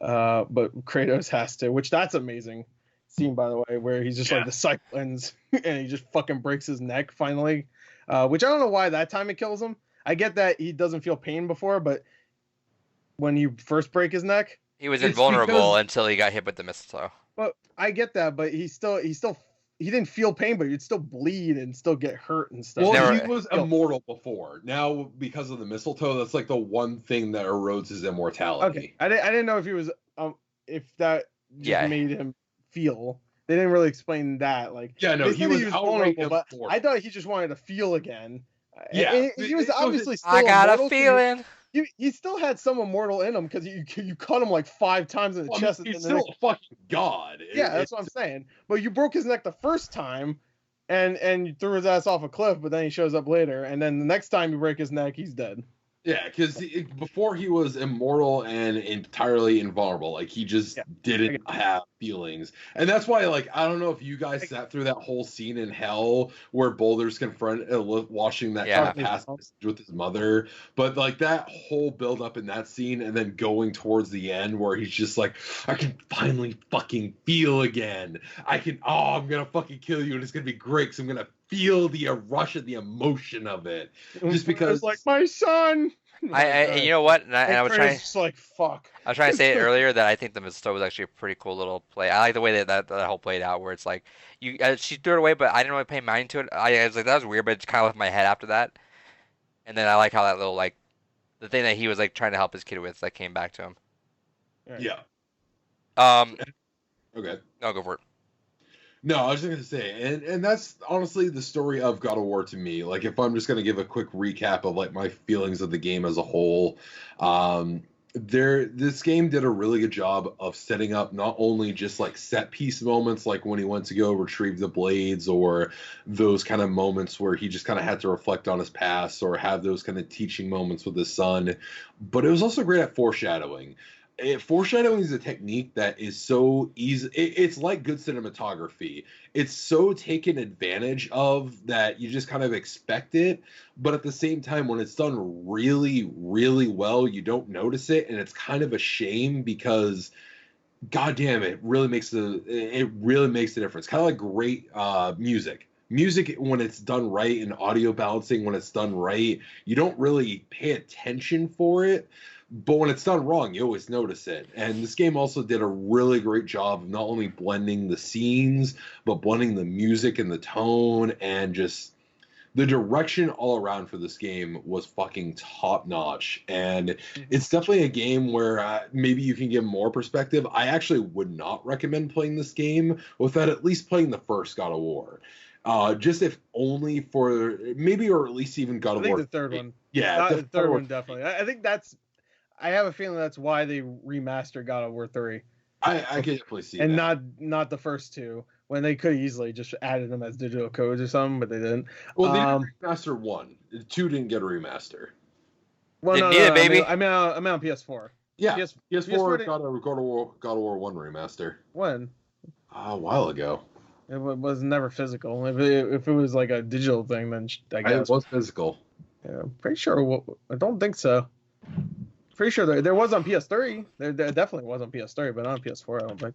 But Kratos has to, which that's amazing scene, by the way, where he's just like the cycle ends and he just fucking breaks his neck finally. Which I don't know why that time it kills him. I get that he doesn't feel pain before, but when you first break his neck, he was invulnerable until he got hit with the mistletoe. Well, I get that, but he didn't feel pain, but he'd still bleed and still get hurt and stuff. Well, he was immortal before. Now, because of the mistletoe, that's like the one thing that erodes his immortality. Okay, I didn't know if he was if that just made him feel. They didn't really explain that. Like, he was vulnerable, but I thought he just wanted to feel again. Yeah, and he was obviously still. I got a feeling. He still had some immortal in him because you cut him like 5 times in the chest. He's still a fucking god. Yeah, that's what I'm saying. But you broke his neck the first time, and you threw his ass off a cliff. But then he shows up later, and then the next time you break his neck, he's dead. Yeah, because before he was immortal and entirely invulnerable. Like, he just didn't have feelings. And that's why, like, I don't know if you guys sat through that whole scene in Hell where Boulder's washing that car past with his mother. But, like, that whole build-up in that scene and then going towards the end where he's just like, I can finally fucking feel again. I'm going to fucking kill you and it's going to be great because I'm going to feel the rush of the emotion of it. Just because... like, my son! You know what? And I was trying. Just like fuck. I was trying to say it earlier that I think the mistletoe was actually a pretty cool little play. I like the way that whole played out, where it's like she threw it away, but I didn't really pay mind to it. I was like, that was weird, but it kind of left my head after that. And then I like how that little like the thing that he was like trying to help his kid with that came back to him. Yeah. Okay. I'll go for it. No, I was just going to say, and that's honestly the story of God of War to me. Like, if I'm just going to give a quick recap of, like, my feelings of the game as a whole, this game did a really good job of setting up not only just, like, set-piece moments, like when he went to go retrieve the blades, or those kind of moments where he just kind of had to reflect on his past, or have those kind of teaching moments with his son, but it was also great at foreshadowing. Foreshadowing is a technique that is so easy. It's like good cinematography. It's so taken advantage of that you just kind of expect it. But at the same time, when it's done really, really well, you don't notice it. And it's kind of a shame because, goddamn, it really makes a difference. Kind of like great music. Music, when it's done right, and audio balancing, when it's done right, you don't really pay attention for it. But when it's done wrong, you always notice it. And this game also did a really great job of not only blending the scenes, but blending the music and the tone, and just the direction all around for this game was fucking top notch. And it's definitely a game where maybe you can get more perspective. I actually would not recommend playing this game without at least playing the first God of War. Just if only for maybe, or at least even God of War. The third one. Yeah, the third one definitely. I think I have a feeling that's why they remastered God of War 3. I can definitely see and that. And not the first two, when they could easily just added them as digital codes or something, but they didn't. Well, they didn't remaster 1. 2 didn't get a remaster. Well, no, baby. I mean on PS4. Yeah, PS4 got a God of War 1 remaster. When? A while ago. It was never physical. If it was like a digital thing, then I guess. It was physical. Yeah, pretty sure. I don't think so. Pretty sure there was on PS3. There definitely was on PS3, but not on PS4. I don't think.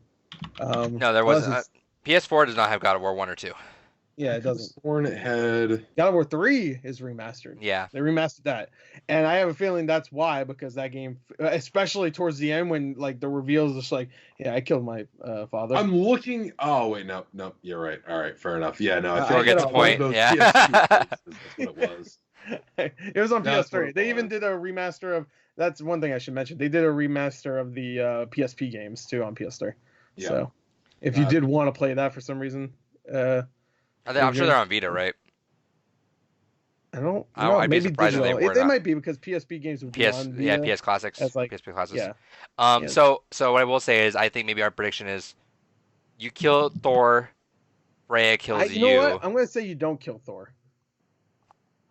No, there wasn't. PS4 does not have God of War 1 or 2. Yeah, it doesn't. Sworn it had. God of War 3 is remastered. Yeah. They remastered that. And I have a feeling that's why, because that game, especially towards the end when like the reveal is just like, yeah, I killed my father. I'm looking. Oh wait, no, you're right. All right, fair enough. Yeah, no, I Thor think gets a point. Yeah. That's what it was. It was on That's what PS3. it They even was. did a remaster of. That's one thing I should mention. They did a remaster of the PSP games too on PS3. Yeah. So, if you did want to play that for some reason, I'm sure they're on Vita, right? I don't I'd know. be Maybe surprised if digital. they were They not. might be because PSP games would be on Vita. PS Classics. As like, PSP Classics. yeah. Yeah. So what I will say is, I think maybe our prediction is, you kill Thor, Freya kills You know what? I'm gonna say you don't kill Thor.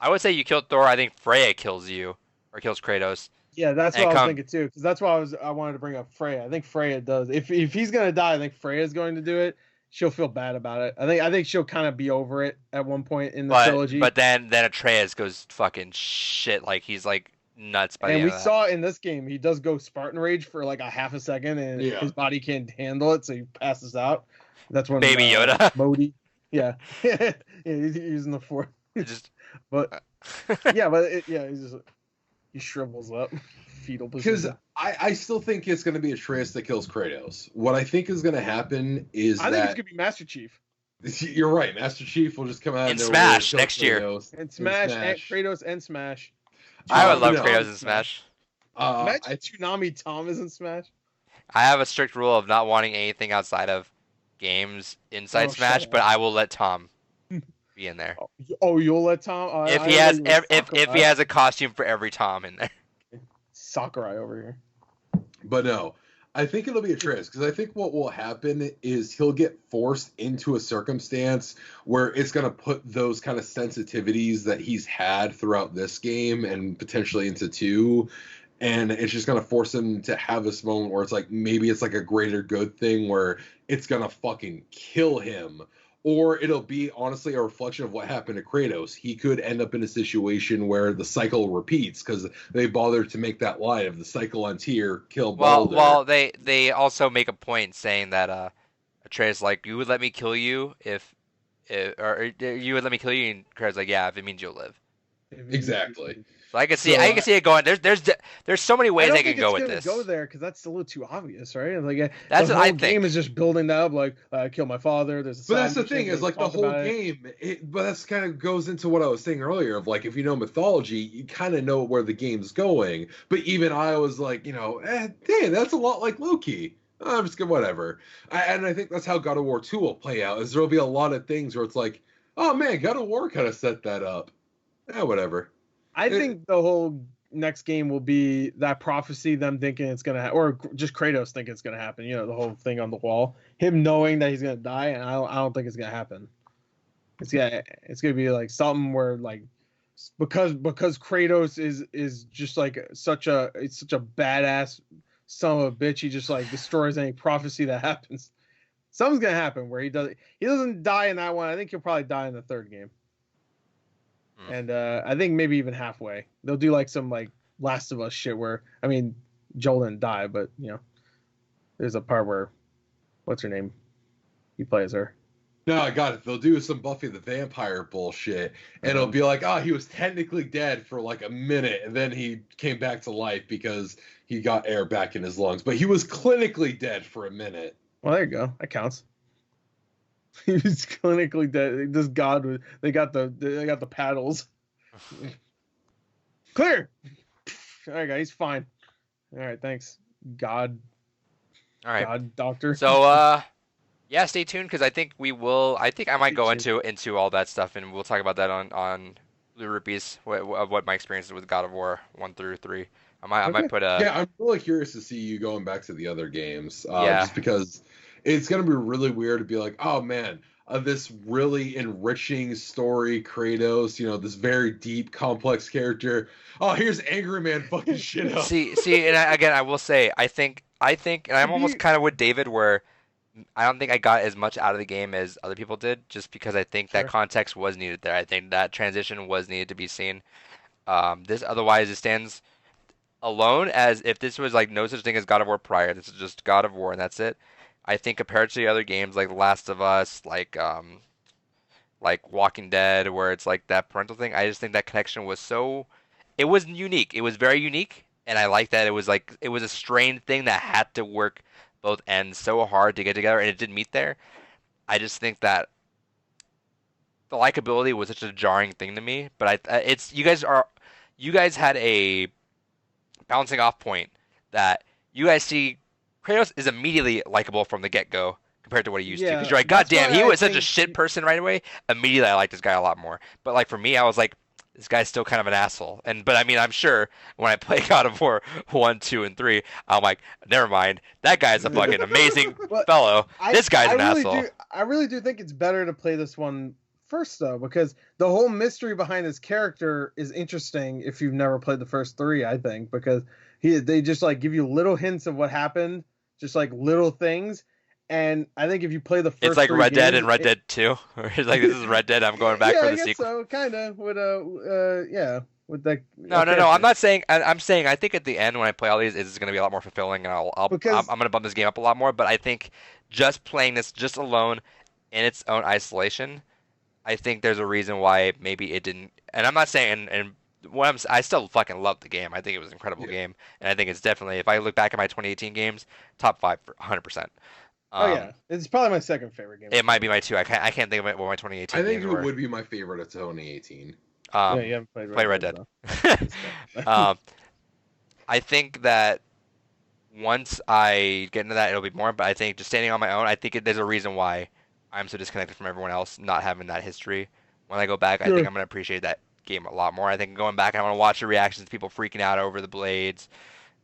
I would say you kill Thor. I think Freya kills you or kills Kratos. Yeah, that's what I was thinking too. Because that's why I wanted to bring up Freya. I think Freya does. If he's gonna die, I think Freya's going to do it. She'll feel bad about it. I think she'll kind of be over it at one point in the trilogy. But then Atreus goes fucking shit. Like he's like nuts by the end And we of that. saw in this game he does go Spartan rage for like a half a second, and his body can't handle it, so he passes out. That's when Baby Yoda. Modi. Yeah, yeah, he's using the force. But yeah, he shrivels up, fetal Because position. I still think it's going to be Atreus that kills Kratos. What I think is going to happen is I think it's going to be Master Chief. You're right. Master Chief will just come out in Smash next year. And Smash, and Kratos and Smash. I would love Kratos in Smash. Imagine Tsunami Tom is in Smash. I have a strict rule of not wanting anything outside of games inside Smash, but I will let Tom be in there. Oh, you'll let Tom? If he has a costume for every Tom in there. Sakurai over here. But no, I think it'll be Atreus, because I think what will happen is he'll get forced into a circumstance where it's going to put those kind of sensitivities that he's had throughout this game and potentially into 2, and it's just going to force him to have this moment where it's like, maybe it's like a greater good thing where it's going to fucking kill him. Or it'll be honestly a reflection of what happened to Kratos. He could end up in a situation where the cycle repeats because they bothered to make that line of the cycle on Tyr, kill Baldur. Well, they also make a point saying that Atreus like, you would let me kill you or you would let me kill you, and Kratos like, yeah, if it means you'll live. Exactly. So I can see it going. There's so many ways they can go with this. Go there because that's a little too obvious, right? Like that's the what I whole game is just building that up. Like I kill my father. There's. But that's the thing is like the whole game. But that's kind of goes into what I was saying earlier of like if you know mythology, you kind of know where the game's going. But even I was like, damn, that's a lot like Loki. I'm just gonna whatever. And I think that's how God of War 2 will play out. Is there'll be a lot of things where it's like, oh man, God of War kind of set that up. Yeah, whatever. I think the whole next game will be that prophecy, them thinking it's going to or just Kratos thinking it's going to happen. The whole thing on the wall. Him knowing that he's going to die, and I don't think it's going to happen. It's going to be like something where like because Kratos is just like such a badass son of a bitch, he just like destroys any prophecy that happens. Something's going to happen where he doesn't die in that one. I think he'll probably die in the third game. And I think maybe even halfway they'll do like some like Last of Us shit where Joel didn't die, but there's a part where what's her name? He plays her. No, I got it. They'll do some Buffy the Vampire bullshit, and it'll be like, he was technically dead for like a minute, and then he came back to life because he got air back in his lungs, but he was clinically dead for a minute. Well, there you go. That counts. He was clinically dead. This god they got the paddles. Clear. All right, guys, he's fine. All right, thanks, God. All right, God Doctor. So yeah, stay tuned because I think we will. I think I might go into all that stuff, and we'll talk about that on Blue Rupees of what my experience is with God of War 1 through 3. I might put a. Yeah, I'm really curious to see you going back to the other games. Just because. It's going to be really weird to be like, oh, man, this really enriching story, Kratos, this very deep, complex character. Oh, here's Angry Man fucking shit up. See, and again, I will say, I think, and I'm almost kind of with David where I don't think I got as much out of the game as other people did, just because I think that context was needed there. I think that transition was needed to be seen. Otherwise, it stands alone as if this was like no such thing as God of War prior. This is just God of War, and that's it. I think compared to the other games like Last of Us, like like Walking Dead, where it's like that parental thing. I just think that connection was so, it was unique. It was very unique, and I like that it was like it was a strained thing that had to work both ends so hard to get together, and it didn't meet there. I just think that the likability was such a jarring thing to me. But it's you guys had a bouncing off point that you guys see Kratos is immediately likable from the get go compared to what he used to. Because you're like, God damn, he was such a shit person right away. Immediately, I liked this guy a lot more. But like for me, I was like, this guy's still kind of an asshole. But I mean, I'm sure when I play God of War 1, 2, and 3, I'm like, never mind. That guy's a fucking amazing fellow. This guy's an asshole. I really do think it's better to play this one first, though, because the whole mystery behind his character is interesting if you've never played the first 3, I think, because they just like give you little hints of what happened, just like little things. And I think if you play the first, it's like Red Dead and Red Dead 2. It's like, this is Red Dead. I'm going back for the sequel. So kind of with with that. No. I'm not saying. I'm saying I think at the end when I play all these, it's going to be a lot more fulfilling, and I'm going to bump this game up a lot more. But I think just playing this just alone in its own isolation, I think there's a reason why maybe it didn't. And I'm not saying and. I still fucking love the game. I think it was an incredible game, and I think it's definitely, if I look back at my 2018 games, top 5 for 100%. It's probably my second favorite game. It might be my 2. I can't think of what my 2018. I think games it were. would be my favorite of 2018. You haven't played Red Dead. I think that once I get into that, it'll be more. But I think just standing on my own, I think there's a reason why I'm so disconnected from everyone else, not having that history. When I go back, I think I'm gonna appreciate that game a lot more. I think going back, I want to watch the reactions, people freaking out over the blades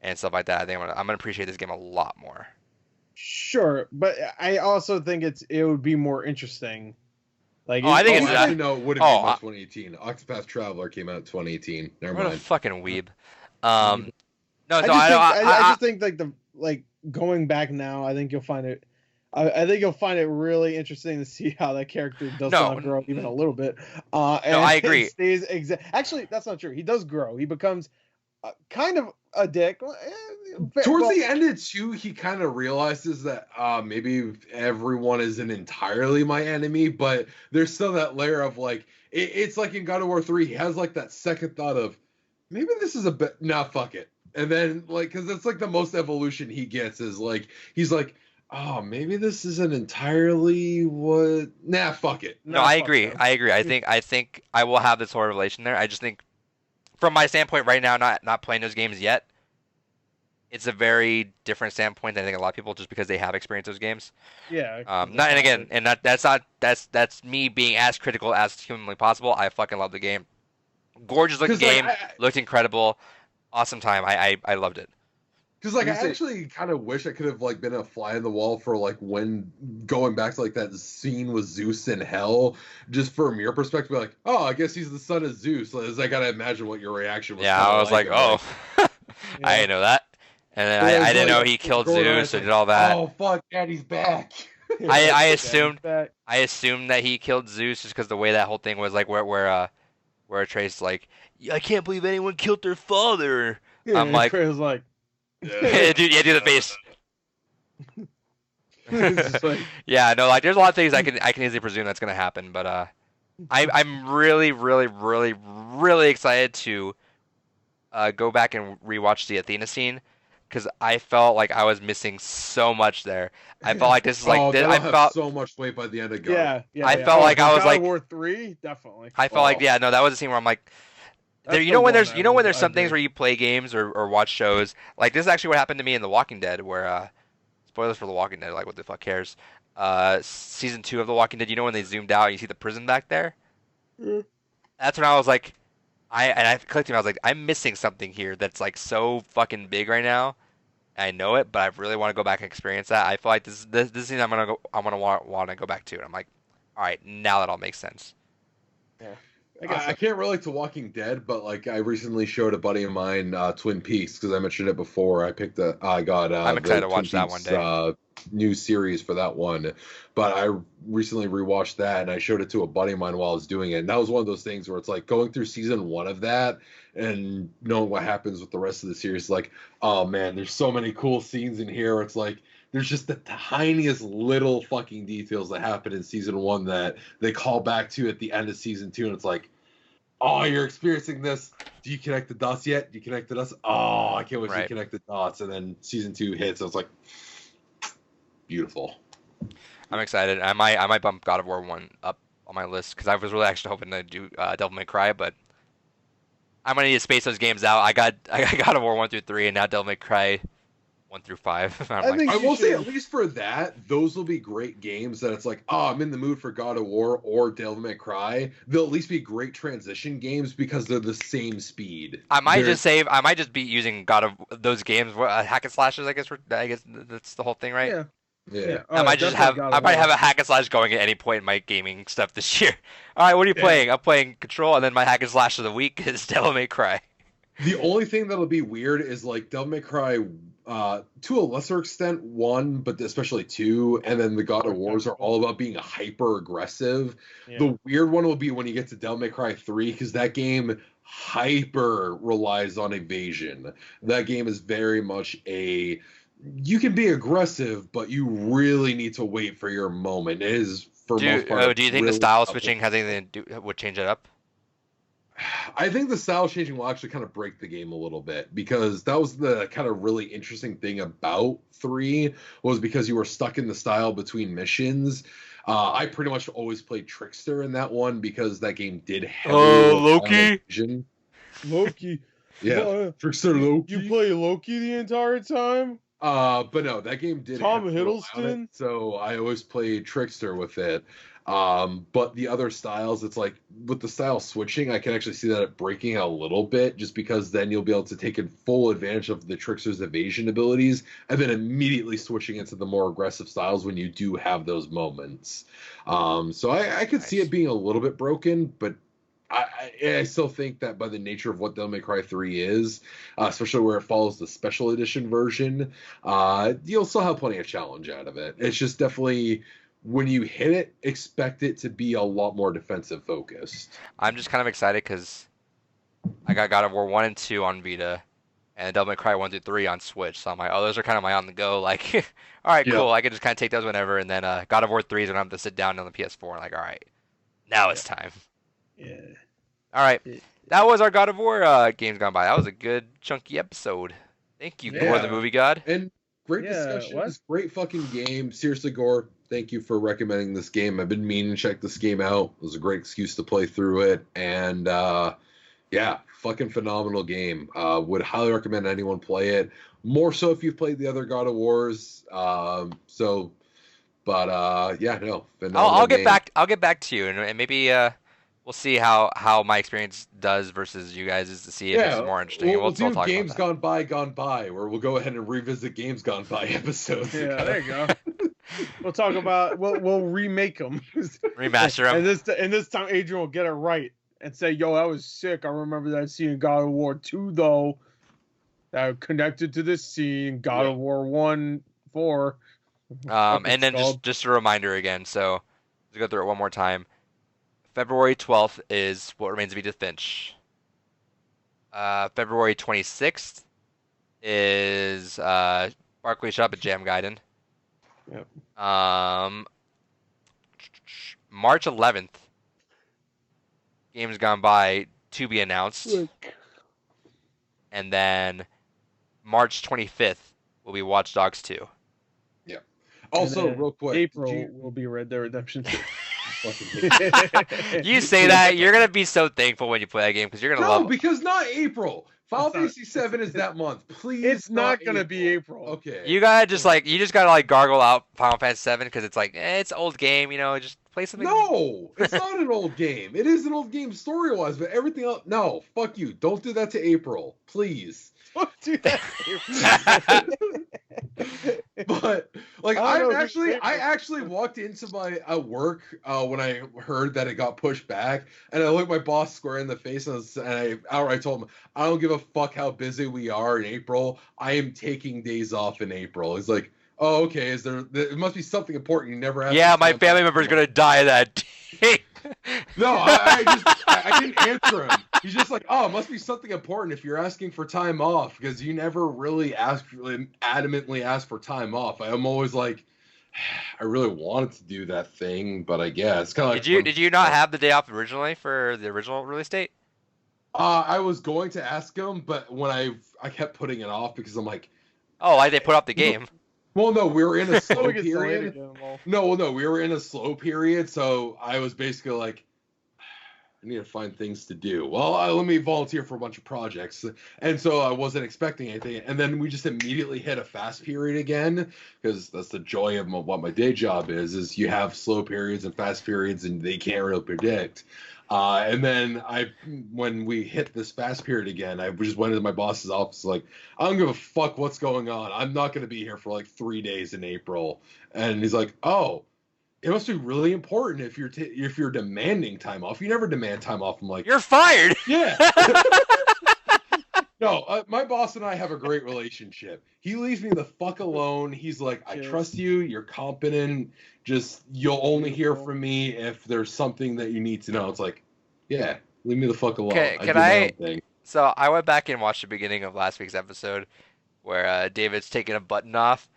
and stuff like that. I think I'm gonna appreciate this game a lot more. Sure, but I also think it would be more interesting. Like, I think it's actually no, it wouldn't be my 2018. Octopath Traveler came out in 2018. Never mind. What a fucking weeb. I just think like going back now, I think you'll find it. I think you'll find it really interesting to see how that character does not grow even a little bit. I agree. Actually, that's not true. He does grow. He becomes kind of a dick. Towards the end of 2, he kind of realizes that maybe everyone isn't entirely my enemy, but there's still that layer of like, it's like in God of War 3, he has like that second thought of, maybe this is a bit, nah, fuck it. And then like, because it's like the most evolution he gets is like, he's like, oh, maybe this isn't entirely what. Nah, fuck it. No, I agree. I think I will have this whole revelation there. I just think, from my standpoint right now, not playing those games yet, it's a very different standpoint than I think a lot of people, just because they have experienced those games. Yeah. That's me being as critical as humanly possible. I fucking love the game. Gorgeous looking game, looked incredible, awesome time. I loved it. Because like I actually kind of wish I could have like been a fly in the wall for like when going back to like that scene with Zeus in hell, just from your perspective, like, oh, I guess he's the son of Zeus. As I gotta imagine what your reaction was. Yeah, I was like, oh, I didn't know that, and then I didn't know he killed Zeus and did all that. Oh fuck, Daddy's back. I assumed that he killed Zeus just because the way that whole thing was, like where Trace like, I can't believe anyone killed their father. Yeah, I'm like, Trace like. Yeah, do the face. Like... Yeah, no, like there's a lot of things I can easily presume that's gonna happen, but I'm really excited to go back and rewatch the Athena scene, because I felt like I was missing so much there. I felt like this is like I felt so much weight by the end of God. Yeah. I felt like I was like War 3, definitely. I felt like that was a scene where I'm like. There, when there's some things where you play games or watch shows, like this is actually what happened to me in The Walking Dead, where spoilers for The Walking Dead, like what the fuck cares? Season 2 of The Walking Dead, when they zoomed out and you see the prison back there? Mm. That's when I was like, I clicked him. I was like, I'm missing something here that's like so fucking big right now. I know it, but I really want to go back and experience that. I feel like this scene I'm gonna want to go back to, and I'm like, all right, now that all makes sense. Yeah. I can't relate to Walking Dead, but like I recently showed a buddy of mine Twin Peaks, because I mentioned it before. I'm excited to watch that one day. New series for that one, but I recently rewatched that and I showed it to a buddy of mine while I was doing it. And that was one of those things where it's like going through season 1 of that and knowing what happens with the rest of the series. Like, oh man, there's so many cool scenes in here. It's like there's just the tiniest little fucking details that happen in season 1 that they call back to at the end of season 2, and it's like, oh, you're experiencing this. Do you connect the dots yet? Do you connect the dots? Oh, I can't wait to connect the dots. And then season 2 hits. I was like, beautiful. I'm excited. I might bump God of War 1 up on my list because I was really actually hoping to do Devil May Cry, but I'm gonna need to space those games out. I got God of War 1 through 3, and now Devil May Cry 1 through 5. I will say, at least for that, those will be great games that it's like, oh, I'm in the mood for God of War or Devil May Cry. They'll at least be great transition games because they're the same speed. I might just be using God of those games, hack and slashes. I guess that's the whole thing, right? Yeah. Yeah. I might have a hack and slash going at any point in my gaming stuff this year. All right, what are you playing? I'm playing Control, and then my hack and slash of the week is Devil May Cry. The only thing that'll be weird is like Devil May Cry, to a lesser extent 1, but especially 2, and then the God of Wars are all about being hyper aggressive. Yeah. The weird one will be when you get to Devil May Cry 3, because that game hyper relies on evasion. That game is very much you can be aggressive, but you really need to wait for your moment. It is for most part. Do you think the style switching has anything to do would change it up? I think the style changing will actually kind of break the game a little bit, because that was the kind of really interesting thing about 3 was because you were stuck in the style between missions. I pretty much always played Trickster in that one because that game did heavily Loki. Loki. Yeah, Trickster Loki. You play Loki the entire time? But no, that game did Tom Hiddleston. So I always played Trickster with it. But the other styles, it's like with the style switching, I can actually see that breaking out a little bit, just because then you'll be able to take full advantage of the Trickster's evasion abilities, and then immediately switching into the more aggressive styles when you do have those moments. So I could see it being a little bit broken, but I still think that by the nature of what Devil May Cry 3 is, especially where it follows the special edition version, you'll still have plenty of challenge out of it. It's just definitely, when you hit it, expect it to be a lot more defensive focused. I'm just kind of excited because I got God of War 1 and 2 on Vita, and Devil May Cry 1 through 3 on Switch. So I'm like, oh, those are kind of my on the go. Like, all right, cool. I can just kind of take those whenever, and then God of War 3 is when I have to sit down on the PS4 and like, all right, now it's time. Yeah. All right. That was our God of War games gone by. That was a good chunky episode. Thank you, Gore the Movie God. And great discussion. Great fucking game. Seriously, Gore, thank you for recommending this game. I've been meaning to check this game out. It was a great excuse to play through it. And yeah, fucking phenomenal game. Would highly recommend anyone play it. More so if you've played the other God of Wars. Yeah, no. I'll get back. I'll get back to you, and maybe we'll see how my experience does versus you guys, to see if it's more interesting. We'll do Games Gone By, where we'll go ahead and revisit Games Gone By episodes. Yeah, there you go. We'll talk about we'll remake them, remaster them, and this time Adrian will get it right and say, "Yo, that was sick. I remember that scene in God of War 2 though. That connected to this scene, God of War 1, 4." And then just a reminder again. So let's go through it one more time. February 12th is What Remains of Edith Finch. February 26th is Barclay Shop at Jam Gaiden. Yep. March 11th, Games Gone By to be announced. And then March 25th will be Watch Dogs 2. Yeah. Also, real quick, April will be Red Dead Redemption 2. You say that, you're gonna be so thankful when you play that game because you're gonna love it. No, because not April. Final Fantasy 7 is that month. Please. It's not gonna be April. Okay. You just gotta gargle out Final Fantasy 7 because it's like it's an old game, just play something. No, it's not an old game. It is an old game story wise, but everything else. No, fuck you. Don't do that to April, please. Don't do that. But like I actually walked into my work when I heard that it got pushed back, and I looked my boss square in the face and I outright told him, I don't give a fuck how busy we are in April. I am taking days off in April. He's like, oh, okay. It must be something important you never asked. Yeah, my family member's gonna die that day. No, I didn't answer him. He's just like, oh, it must be something important if you're asking for time off, because you never really adamantly ask for time off. I'm always like, I really wanted to do that thing, but I guess kind of like. Did you not have the day off originally for the original release date? I was going to ask him, but when I kept putting it off because I'm like, oh, like they put up the game. Well, no, we were in a slow Get period. again, No, we were in a slow period, so I was basically like, I need to find things to do. Well, let me volunteer for a bunch of projects. And so I wasn't expecting anything. And then we just immediately hit a fast period again, because that's the joy of what my day job is you have slow periods and fast periods, and they can't really predict. And then when we hit this fast period again, I just went into my boss's office like, I don't give a fuck what's going on. I'm not going to be here for like 3 days in April. And he's like, oh, it must be really important if you're demanding time off. You never demand time off. I'm like, you're fired. Yeah. No, my boss and I have a great relationship. He leaves me the fuck alone. He's like, I trust you. You're competent. Just, you'll only hear from me if there's something that you need to know. It's like, yeah, leave me the fuck alone. Okay, do my own thing. So I went back and watched the beginning of last week's episode where David's taking a button off.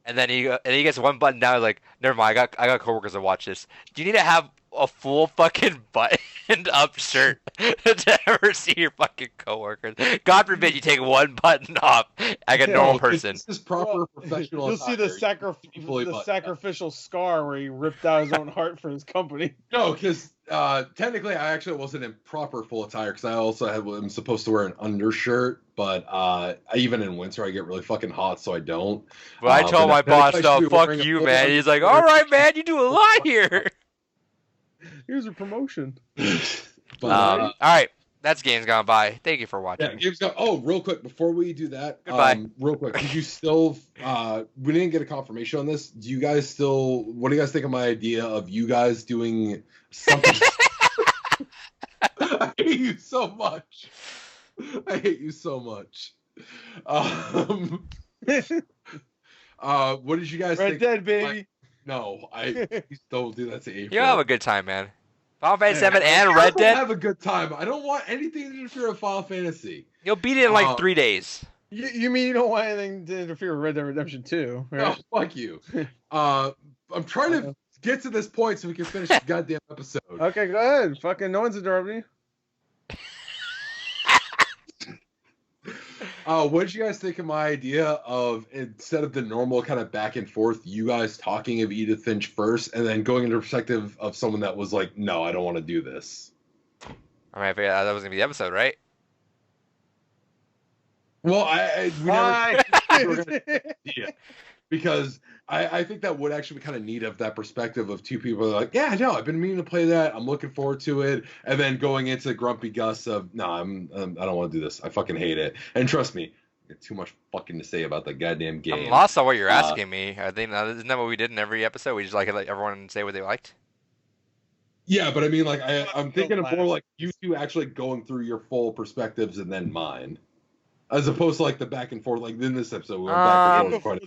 And then he gets one button down. He's like, never mind. I got coworkers that watch this. Do you need to have a full fucking buttoned up shirt to ever see your fucking coworkers? God forbid you take one button off like a normal person. This is proper professional. You'll see the sacrificial scar where he ripped out his own heart for his company. No, because technically I actually wasn't in proper full attire because I also am supposed to wear an undershirt, but even in winter I get really fucking hot, so I don't. But I told my boss, no, fuck you, man. He's like, all right, man, you do a lot here. Here's a promotion. But, all right, that's Games Gone By. Thank you for watching. Yeah, Games Gone. Oh, real quick before we do that, goodbye. Real quick, did you still? We didn't get a confirmation on this. Do you guys still? What do you guys think of my idea of you guys doing something? I hate you so much. I hate you so much. What did you guys think? Red Dead, baby. No, please don't do that to April. You'll have a good time, man. Final Fantasy 7 and Red Dead. Have a good time. I don't want anything to interfere with Final Fantasy. You'll beat it in like 3 days. You mean you don't want anything to interfere with Red Dead Redemption 2, right? No, fuck you. I'm trying to get to this point so we can finish this goddamn episode. Okay, go ahead. Fucking no one's interrupting you. What did you guys think of my idea of, instead of the normal kind of back and forth, you guys talking of Edith Finch first and then going into perspective of someone that was like, no, I don't want to do this? I mean, I figured that was going to be the episode, right? Well, we never yeah, because I think that would actually be kind of neat of that perspective of two people that are like, yeah, no, I've been meaning to play that. I'm looking forward to it. And then going into grumpy Gus of, no, I don't want to do this. I fucking hate it. And trust me, I got too much fucking to say about the goddamn game. I'm lost on what you're asking me. I think isn't that what we did in every episode? We just like let everyone say what they liked. Yeah, but I mean, like, I'm thinking of more like you two actually going through your full perspectives and then mine. As opposed to like the back and forth, like in this episode, we went back and forth.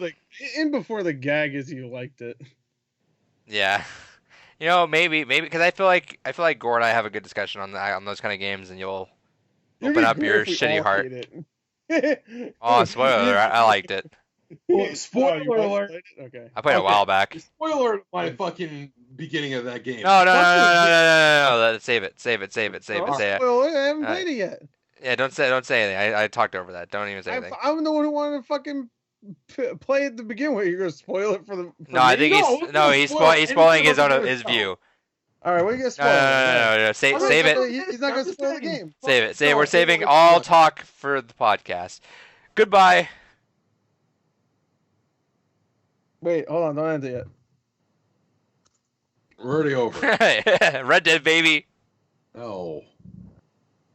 Before the gag is you liked it. Yeah, you know, maybe because I feel like Gord and I have a good discussion on those kind of games, and you'll open up your shitty heart. Oh, spoiler! I liked it. Well, spoiler alert! Okay, I played it a while back. Spoiler alert! My fucking beginning of that game. No. Save it. I haven't played it yet. Yeah, don't say anything. I talked over that. Don't even say anything. I'm the one who wanted to fucking play at the beginning. Where you're gonna spoil it for the? No, I think he's spoiling his view. All right, what are you gonna spoil? No. Save it. He's not gonna spoil the game. Save it. We're saving all talk for the podcast. Goodbye. Wait, hold on. Don't end it yet. We're already over. Red Dead, baby. No.